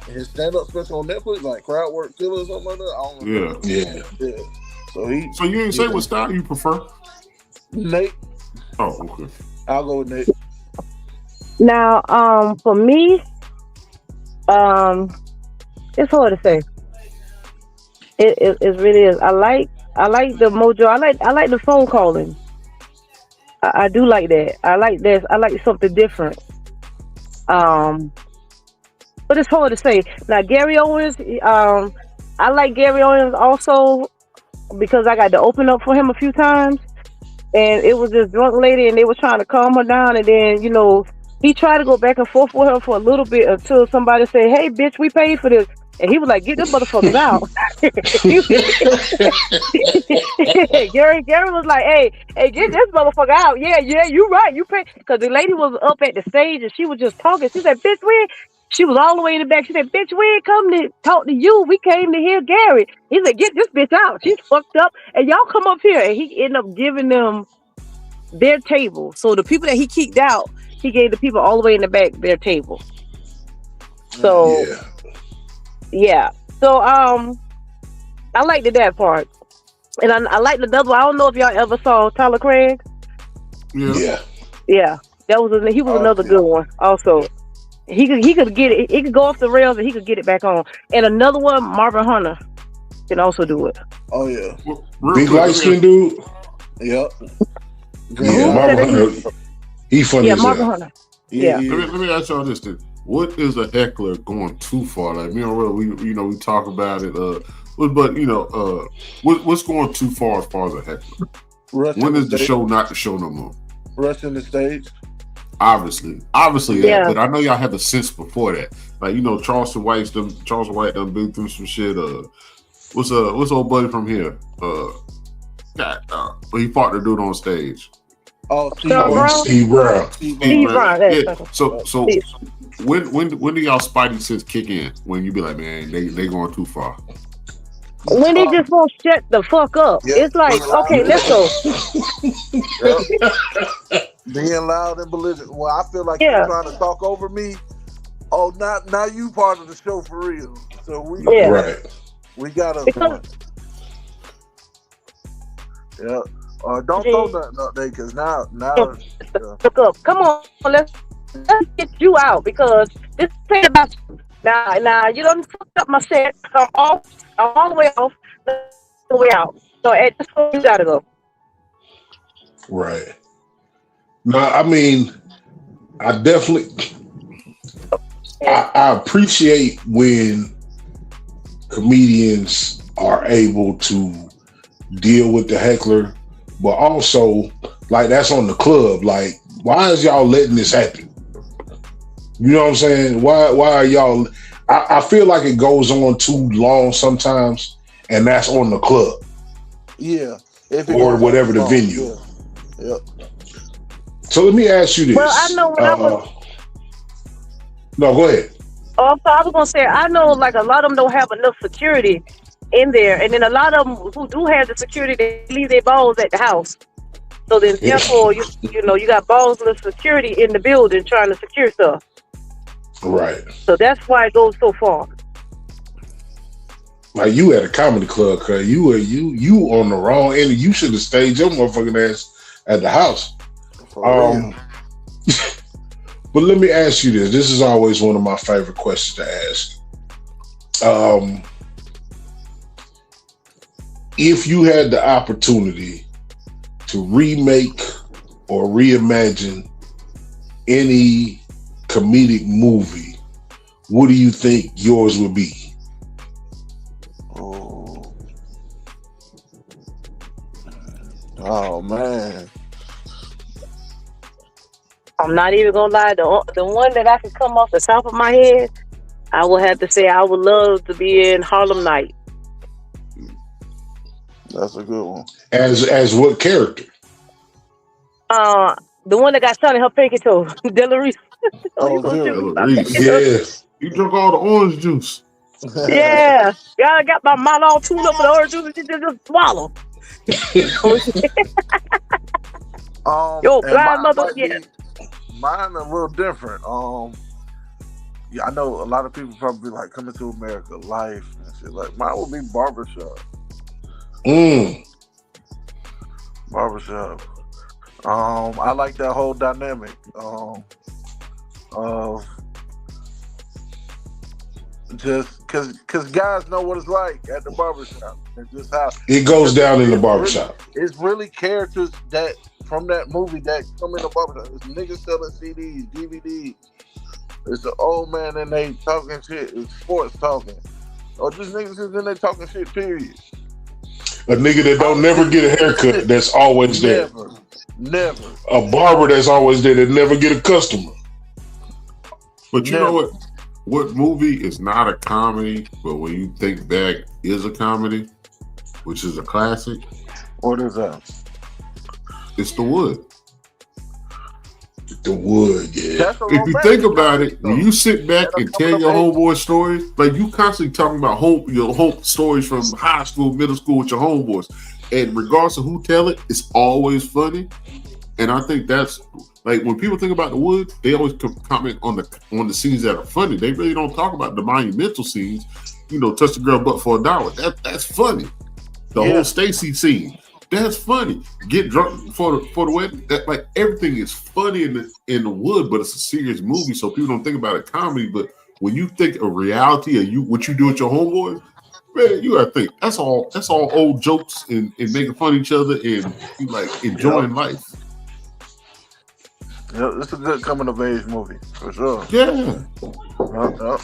his stand-up special on Netflix, like Crowd Work Killer or something like that. I don't know. Yeah. So
you ain't say what style you prefer?
Nate.
Oh, okay.
I'll go with Nate.
Now, for me, it's hard to say. It really is. I like the Mojo. I like the phone calling. I do like that. I like this. I like something different. But it's hard to say. Now, Gary Owens, I like Gary Owens also because I got to open up for him a few times. And it was this drunk lady and they were trying to calm her down. And then, he tried to go back and forth with her for a little bit until somebody said, "Hey, bitch, we paid for this." And he was like, "Get them motherfuckers out." Gary was like, hey, get this motherfucker out. Yeah, you right. You pay. Because the lady was up at the stage and she was just talking. She said, "Bitch, she was all the way in the back. She said, "Bitch, we ain't come to talk to you. We came to hear Gary." He said, "Get this bitch out. She's fucked up. And y'all come up here." And he ended up giving them their table. So the people that he kicked out, he gave the people all the way in the back their table. So, yeah. So, I liked that part. And I liked another one. I don't know if y'all ever saw Tyler Craig.
Yeah.
That was another good one. Also, he could get it. He could go off the rails and he could get it back on. And another one, Marvin Hunter can also do it.
Oh yeah,
big light skin dude.
Yep.
Yeah, Marvin Hunter. He funny.
Yeah,
as
Marvin
hell.
Hunter.
Yeah. Let me ask y'all this then. What is a heckler going too far? Like, we talk about it. But what's going too far as a heckler? When is the show not the show no more? Rushing the stage. Obviously, yeah. But I know y'all had the sense before that. Like, Charleston White done been through some shit. What's old buddy from here? But he fought the dude on stage. Oh, Steve Brown. Yeah. So when do y'all spidey sense kick in? When you be like, man, they going too far?
When they just won't shut the fuck up. Yep. It's like, okay, let's go.
Being loud and belligerent. Well, I feel like you're trying to talk over me. Oh, now you part of the show for real. So we got us. Yeah. Don't throw nothing up there, because now.
Look up. Come on, let's get you out, because this ain't about you. Now you done fucked up my set. I'm all the way off, the way out. So at this point, you gotta go.
Right. No, I mean, I definitely, I appreciate when comedians are able to deal with the heckler, but also, like, that's on the club. Like, why is y'all letting this happen? You know what I'm saying? Why are y'all? I feel like it goes on too long sometimes, and that's on the club.
Yeah.
Or whatever the venue.
Yeah.
So let me ask you this.
Well, I know when I was.
No, go ahead.
Oh, so I was gonna say, I know, like, a lot of them don't have enough security in there, and then a lot of them who do have the security, they leave their balls at the house. So then, therefore, you got balls of security in the building trying to secure stuff.
Right.
So that's why it goes so far.
Like, you at a comedy club, cause you on the wrong end. You should have stayed your motherfucking ass at the house. But let me ask you this. This is always one of my favorite questions to ask. if you had the opportunity to remake or reimagine any comedic movie, what do you think yours would be?
Oh man.
I'm not even gonna lie. The one that I could come off the top of my head, I would have to say I would love to be in Harlem Night.
That's a good one.
As what character?
The one that got shot in her pinky toe, Delarice.
Yeah.
You drunk all the orange juice.
Yeah. I got my mouth all tuned up with the orange juice and she just swallow. Yo, blind mother. Yeah.
Mine are real different. Yeah, I know a lot of people probably like Coming to America, Life, and shit. Like mine would be Barbershop. Barbershop. I like that whole dynamic. Just cause guys know what it's like at the barbershop. And just how
it goes down in the barbershop.
It's really characters that from that movie that come in the barbershop. It's niggas selling CDs, DVDs. It's the old man and they talking shit. It's sports talking. Or just niggas is in there talking shit, period.
A nigga that don't never get a haircut that's always there.
Never.
A barber that's always there that never get a customer.
But you know what? What movie is not a comedy, but when you think back is a comedy, which is a classic?
What is that?
It's The Wood.
The Wood, yeah.
If you think about it, when you sit back and tell your homeboy stories, like you constantly talking about your home stories from high school, middle school with your homeboys, and regardless of who tell it, it's always funny. And I think that's like when people think about The Wood, they always comment on the scenes that are funny. They really don't talk about the monumental scenes. You know, touch the girl butt for $1. That's funny. The whole Stacy scene. That's funny. Get drunk for the wedding. That like everything is funny in the Wood, but it's a serious movie, so people don't think about it comedy. But when you think of reality and what you do with your homeboys, man, you gotta think that's all old jokes and making fun of each other and you like enjoying life.
Yeah, it's a good coming of age movie for sure.
Yeah,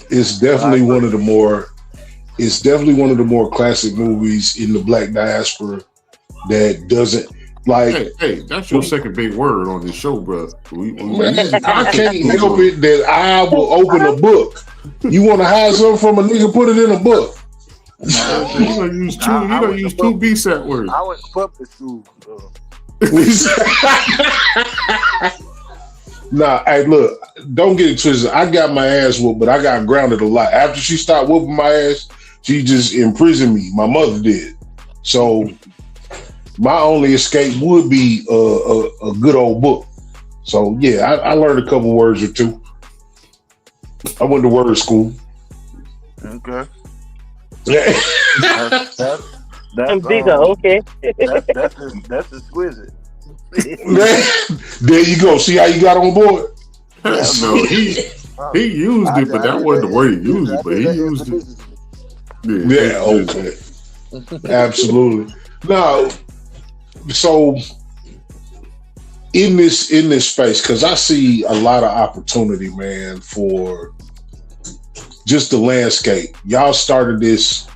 it's definitely one of the more. It's definitely one of the more classic movies in the Black diaspora that doesn't like.
Hey, that's your second big word on this show, bro.
I can't help it that I will open a book. You want to hide something from a nigga? Put it in a book.
You gonna use two BSAT words.
I went to public school.
Nah, hey, look, don't get it twisted. I got my ass whooped, but I got grounded a lot. After she stopped whooping my ass, she just imprisoned me. My mother did. So my only escape would be a good old book. So yeah, I learned a couple words or two. I went to word school.
Okay.
That's bigger. Okay.
That's exquisite.
There you go. See how you got on board?
No, he used it, but that wasn't the way he used it. But he used it.
Yeah. Okay. Absolutely. Now, so in this space, because I see a lot of opportunity, man, for just the landscape. Y'all started this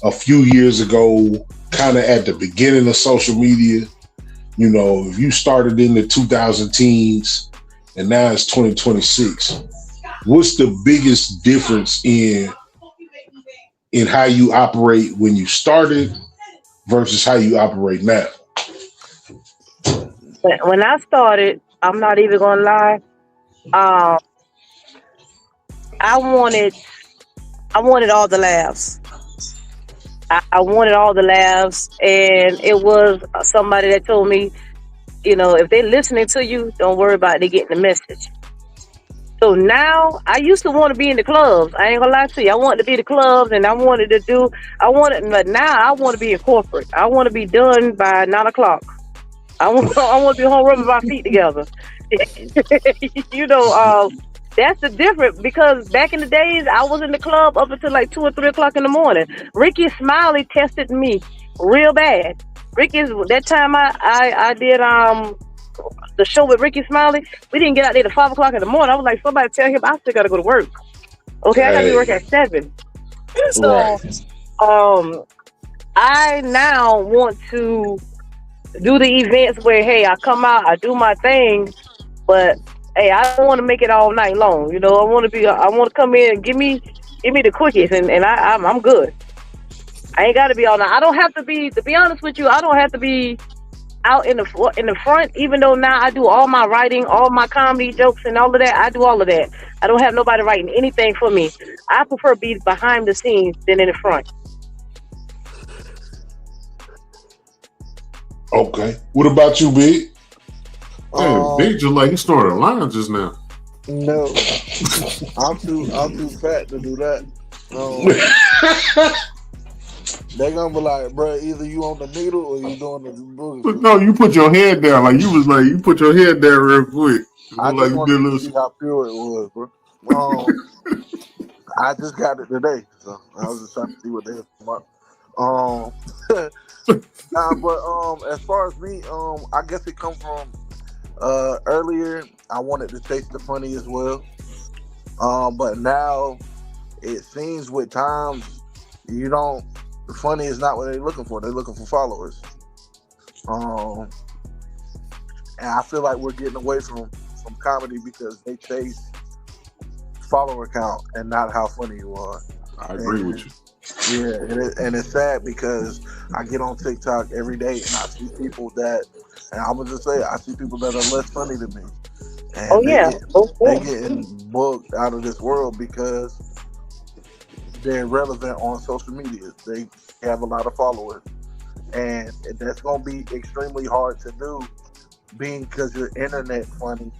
a few years ago, kind of at the beginning of social media. You know, if you started in the 2010s and now it's 2026, what's the biggest difference in how you operate when you started versus how you operate now?
When I started, I'm not even gonna lie. I wanted all the laughs. I wanted all the laughs, and it was somebody that told me, you know, if they're listening to you, don't worry about they getting the message. So now, I used to want to be in the clubs. I ain't gonna lie to you. I wanted to be in the clubs, and but now I want to be in corporate. I want to be done by 9 o'clock. I want to be home rubbing my feet together. You know, that's the difference, because back in the days, I was in the club up until like 2 or 3 o'clock in the morning. Ricky Smiley tested me real bad. Ricky's that time I did the show with Ricky Smiley. We didn't get out there till 5 o'clock in the morning. I was like, somebody tell him I still gotta go to work. Okay, I gotta be to work at 7. So I now want to do the events where, hey, I come out, I do my thing, but hey, I don't want to make it all night long. You know, I want to come in and give me the quickies, and I'm good. I ain't got to be all night. I don't have to be. To be honest with you, I don't have to be out in the front. Even though now I do all my writing, all my comedy jokes, and all of that. I do all of that. I don't have nobody writing anything for me. I prefer be behind the scenes than in the front.
Okay. What about you, Big?
Big just like he started a line just now.
No, I'm too fat to do that. They gonna be like, bro, either you on the needle or you doing the boogie.
No, you put your head down like you put your head down real quick.
I just wanted to see how pure it was, bro. I just got it today, so I was just trying to see what they had come up. But as far as me, I guess it comes from earlier. I wanted to taste the funny as well, but now it seems with times the funny is not what they're looking for. They're looking for followers, and I feel like we're getting away from comedy because they chase follower count and not how funny you are.
I agree with you.
Yeah, and it's sad because I get on TikTok every day and I see people that, and I'm gonna just say, I see people that are less funny than me. And they getting booked out of this world because they're relevant on social media. They have a lot of followers, and that's gonna be extremely hard to do, being because you're internet funny.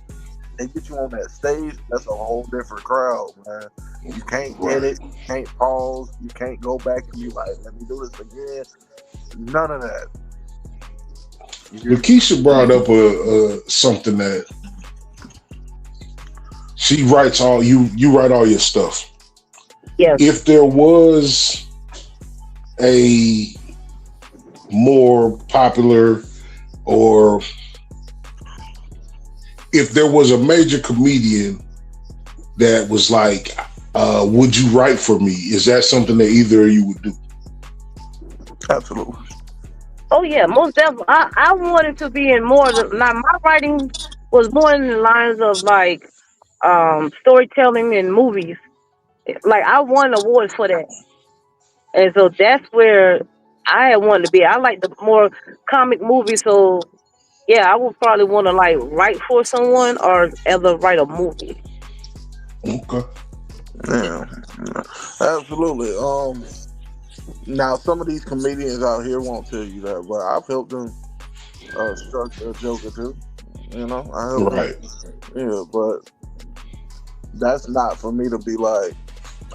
They get you on that stage, that's a whole different crowd, man. You can't edit, you can't pause, you can't go back and be like, let me do this again. None of that.
Lakisha brought up something that she writes all you write all your stuff.
Yes.
If there was a more popular, or if there was a major comedian that was like, would you write for me? Is that something that either of you would do?
Absolutely.
Oh yeah, most definitely. I wanted to be in more. Now my writing was more in the lines of like storytelling in movies. Like I won awards for that, and so that's where I had wanted to be. I like the more comic movies, so yeah, I would probably want to like write for someone or ever write a movie.
Okay.
Yeah, absolutely. Now some of these comedians out here won't tell you that, but I've helped them structure a joke or two. You know, I helped them. Yeah, but that's not for me to be like,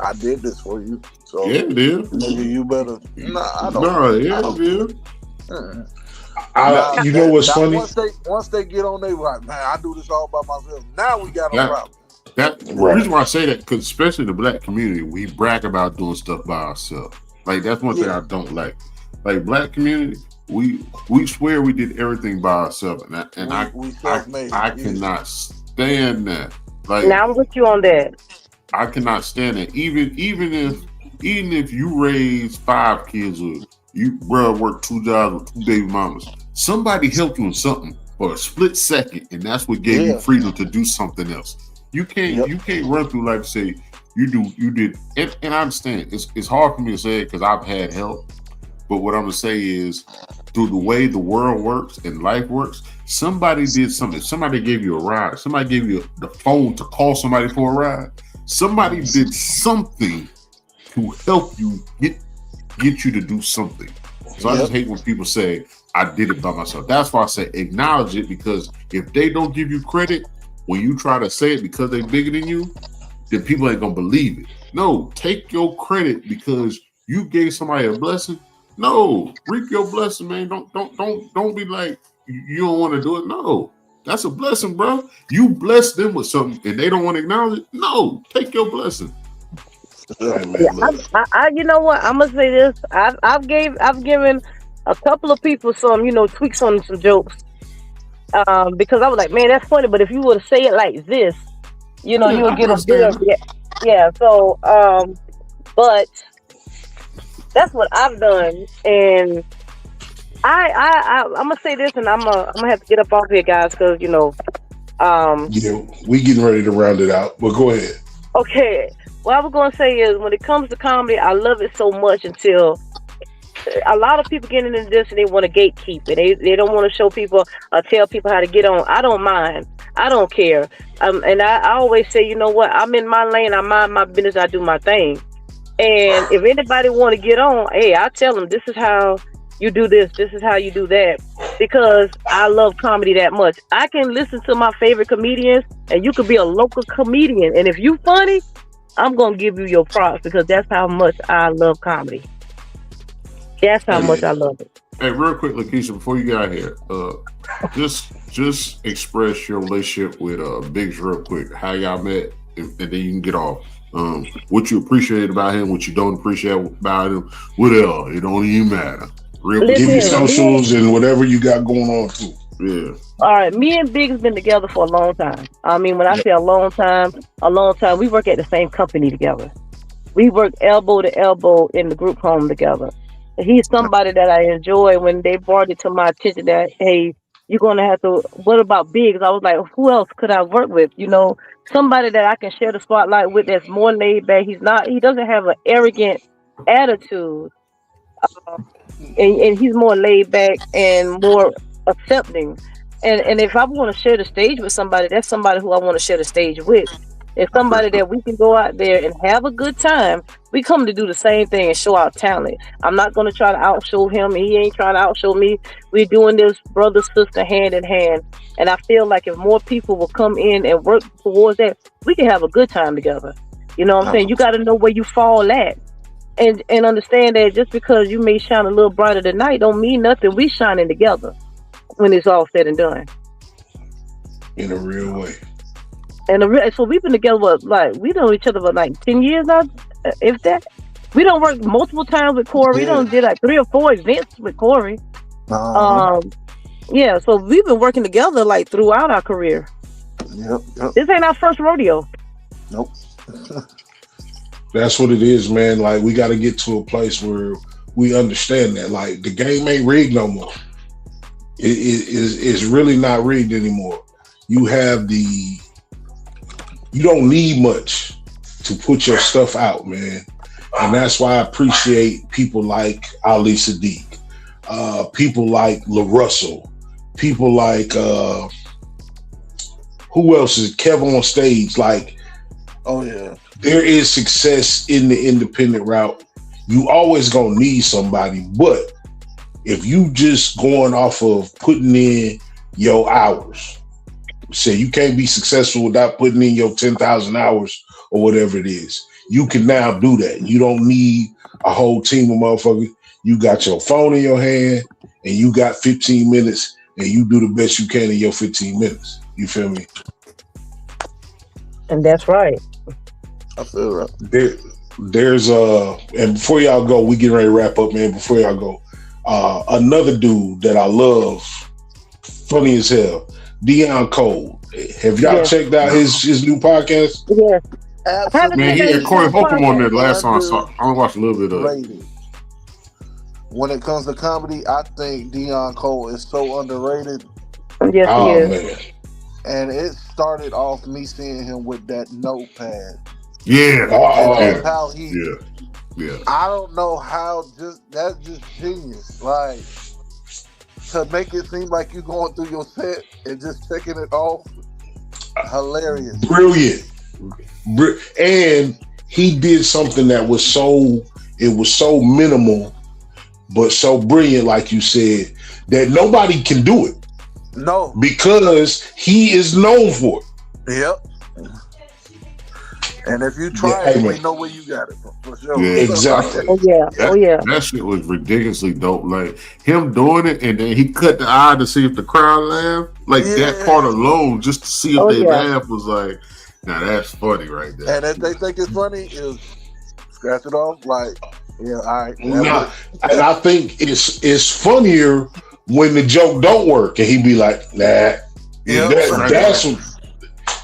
I did this for you. So
yeah, dude.
Maybe you better. Nah, I don't.
No, yeah, dude.
You know what's funny?
Once they get on, they like, man, I do this all by myself. Now we got a problem.
The reason why I say that, because especially in the black community, we brag about doing stuff by ourselves. Like that's one thing I don't like. Like black community, we swear we did everything by ourselves, and I cannot stand that. Like
now I'm with you on that.
I cannot stand it. Even if you raise 5 kids or you work 2 jobs with 2 baby mamas, somebody helped you in something for a split second, and that's what gave you freedom to do something else. You can't run through life and say you did, and I understand it's hard for me to say it because I've had help, but what I'm gonna say is through the way the world works and life works, somebody did something. Somebody gave you a ride. Somebody gave you the phone to call somebody for a ride. Somebody did something to help you get you to do something. So I just hate when people say I did it by myself. That's why I say acknowledge it, because if they don't give you credit when you try to say it because they're bigger than you, then people ain't gonna believe it. No, take your credit because you gave somebody a blessing. No, reap your blessing, man. Don't be like you don't want to do it. No, that's a blessing, bro. You bless them with something and they don't want to acknowledge it. No, take your blessing.
You know what? I'm gonna say this. I've given a couple of people some, tweaks on some jokes. Because I was like, man, that's funny. But if you were to say it like this, you would get a bit of yeah. So, but that's what I've done, and I'm gonna say this, and I'm gonna have to get up off here, guys, because
we getting ready to round it out. But go ahead.
Okay, what I was gonna say is, when it comes to comedy, I love it so much until a lot of people get into this and they want to gatekeep it. They don't want to show people or tell people how to get on. I don't mind. I don't care. And I always say, you know what? I'm in my lane. I mind my business. I do my thing. And if anybody want to get on, hey, I tell them this is how you do this. This is how you do that. Because I love comedy that much. I can listen to my favorite comedians, and you could be a local comedian. And if you funny, I'm going to give you your props, because that's how much I love comedy. That's how much I love it.
Hey, real quick, Lakisha, before you get out here, just express your relationship with Biggz real quick. How y'all met, and then you can get off. What you appreciate about him, what you don't appreciate about him, what else? It don't even matter.
Give me socials and whatever you got going on too.
Yeah.
All right, me and Biggz been together for a long time. I mean, when I say a long time, we work at the same company together. We work elbow to elbow in the group home together. He's somebody that I enjoy. When they brought it to my attention that, hey, you're going to have to, what about Biggz? I was like, who else could I work with? Somebody that I can share the spotlight with that's more laid back. He doesn't have an arrogant attitude. And he's more laid back and more accepting. And if I want to share the stage with somebody, that's somebody who I want to share the stage with. It's somebody that we can go out there and have a good time. We come to do the same thing and show our talent. I'm not going to try to outshow him. He ain't trying to outshow me. We're doing this brother, sister, hand in hand. And I feel like if more people will come in and work towards that, we can have a good time together. You know what I'm saying? You got to know where you fall at. And understand that just because you may shine a little brighter tonight don't mean nothing. We shining together when it's all said and done.
In a real way.
And so we've been together, we know each other for like 10 years now, if that. We don't work multiple times with Corey. We don't did like 3 or 4 events with Corey. Yeah, so we've been working together like throughout our career.
Yep.
This ain't our first rodeo.
Nope.
That's what it is, man. Like, we got to get to a place where we understand that, like, the game ain't rigged no more. It's really not rigged anymore. You don't need much to put your stuff out, man. And that's why I appreciate people like Ali Sadiq, people like LaRussell, people like, who else is Kevin on stage? Like,
oh yeah.
There is success in the independent route. You always gonna need somebody, but if you just going off of putting in your hours, say you can't be successful without putting in your 10,000 hours or whatever it is. You can now do that. You don't need a whole team of motherfuckers. You got your phone in your hand and you got 15 minutes and you do the best you can in your 15 minutes. You feel me?
And that's right.
I feel right.
There's and before y'all go, we getting ready to wrap up, man. Before y'all go, another dude that I love, funny as hell, Dion Cole. Have y'all checked out his new podcast?
Yeah.
Absolutely.
Man, he had Corey Holcomb on there the last time I saw. I only watched a little bit of it.
When it comes to comedy, I think Dion Cole is so underrated.
Yes, he is.
Man.
And it started off me seeing him with that notepad.
Yeah.
How he,
yeah.
I don't know how that's just genius. Like, to make it seem like you're going through your set and just checking it off. Hilarious.
Brilliant. And he did something that was so minimal, but so brilliant, like you said, that nobody can do it.
No.
Because he is known for it.
Yep. And if you try it, we know where you got it from, for sure.
Yeah, exactly.
Oh yeah.
That shit was ridiculously dope. Like him doing it, and then he cut the eye to see if the crowd laughed. Like that part alone, just to see if they laugh, was like, now that's funny right there.
And if they think it's funny, is scratch it off. Like Yeah, all right.
Nah, and I think it's funnier when the joke don't work, and he be like, "Nah."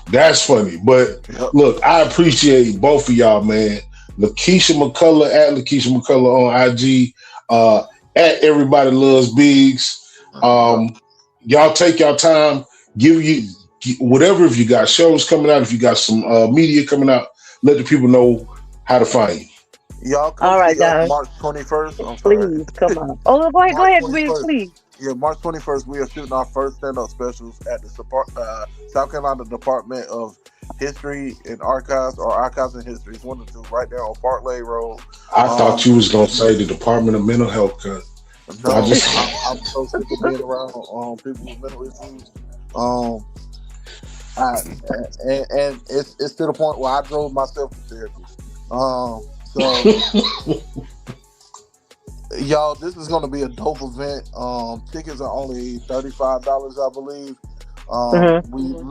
That's funny. But look, I appreciate both of y'all, man. Lakisha McCullough at Lakisha McCullough on IG, at Everybody Loves Biggz. Y'all take your time, give you whatever. If you got shows coming out, if you got some media coming out, let the people know how to find you.
Y'all come
all right, guys.
March 21st. I'm sorry.
Please come on. Oh, go ahead, please.
Yeah, March 21st, we are shooting our first stand-up specials at the South Carolina Department of History and Archives, or Archives and History. It's one of the two, right there on Parkway Road.
I thought you was gonna say the Department of Mental Health.
No, I'm so sick of being around people with mental issues. And it's to the point where I drove myself to therapy. So. Y'all, this is going to be a dope event. Tickets are only $35, I believe.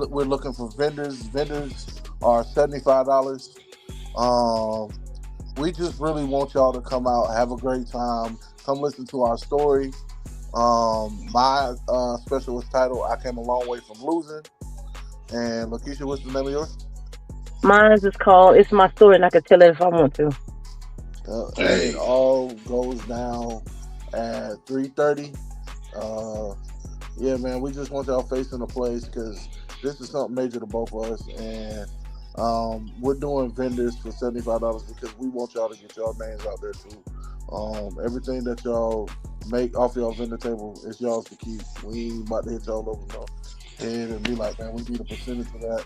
We're looking for vendors. Vendors are $75. We just really want y'all to come out, have a great time, come listen to our story. My special was titled "I Came a Long Way from Losing." And Lakisha, what's the name of yours?
Mine is called "It's My Story," and I can tell it if I want to.
It all goes down at 3:30. Yeah, man, we just want y'all facing the place because this is something major to both of us, and we're doing vendors for $75 because we want y'all to get y'all names out there too. Everything that y'all make off y'all vendor table is y'all's to keep. We ain't about to hit y'all over the head and be like, man, we need a percentage for that.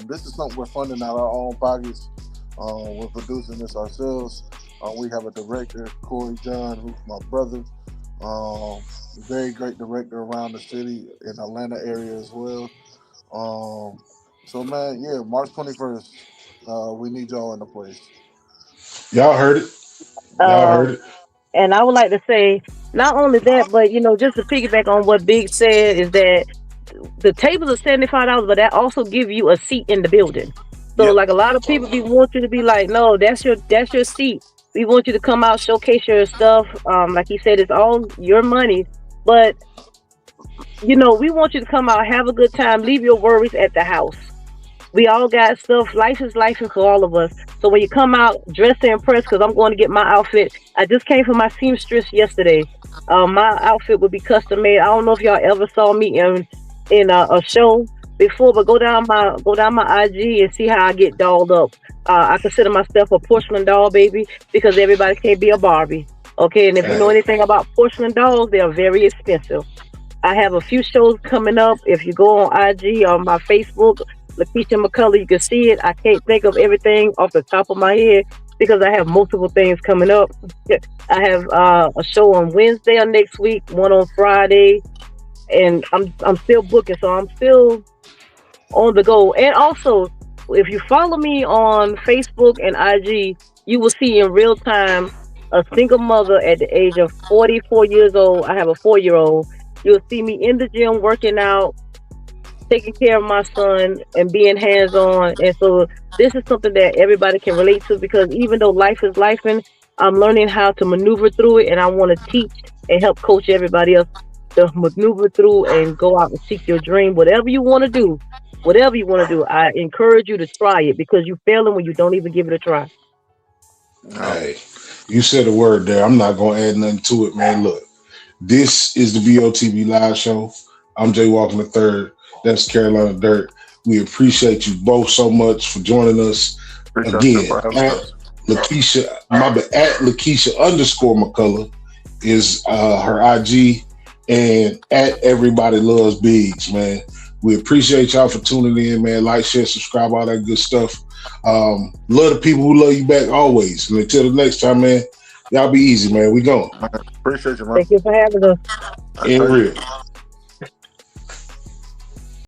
This is something we're funding out our own pockets. We're producing this ourselves. We have a director, Corey John, who's my brother. Very great director around the city in Atlanta area as well. So man, yeah, March 21st, we need y'all in the place.
Y'all heard it. Y'all heard it.
And I would like to say, not only that, but just to piggyback on what Biggz said, is that the tables are $75, but that also give you a seat in the building. So like a lot of people want you to be like, no, that's your seat. We want you to come out, showcase your stuff. Like he said, it's all your money. But, we want you to come out, have a good time, leave your worries at the house. We all got stuff. Life is life for all of us. So when you come out, dress to impress, because I'm going to get my outfit. I just came from my seamstress yesterday. My outfit would be custom made. I don't know if y'all ever saw me in a show before, but go down my IG and see how I get dolled up. I consider myself a porcelain doll, baby, because everybody can't be a Barbie. Okay, and if you know anything about porcelain dolls, they are very expensive. I have a few shows coming up. If you go on IG or my Facebook, Lakisha McCullough, you can see it. I can't think of everything off the top of my head because I have multiple things coming up. I have a show on Wednesday of next week, one on Friday, and I'm still booking, so I'm still on the go. And also, if you follow me on Facebook and IG, you will see in real time a single mother at the age of 44 years old. I have a 4-year-old. You'll see me in the gym working out, taking care of my son, and being hands-on. And so this is something that everybody can relate to, because even though life is lifing, I'm learning how to maneuver through it, and I want to teach and help coach everybody else to maneuver through and go out and seek your dream. Whatever you want to do, I encourage you to try it, because you're failing when you don't even give it a try.
Hey, you said a word there. I'm not going to add nothing to it, man. Look, this is the BOTB Live Show. I'm Jay Walker III. That's Carolina Dirt. We appreciate you both so much for joining us. Again, at Lakisha, at Lakisha_McCullough is her IG, and at Everybody Loves Biggz, man. We appreciate y'all for tuning in, man. Like, share, subscribe, all that good stuff. Love the people who love you back always. And until the next time, man, y'all be easy, man. We going.
Appreciate you, man.
Thank you for having us.
In real.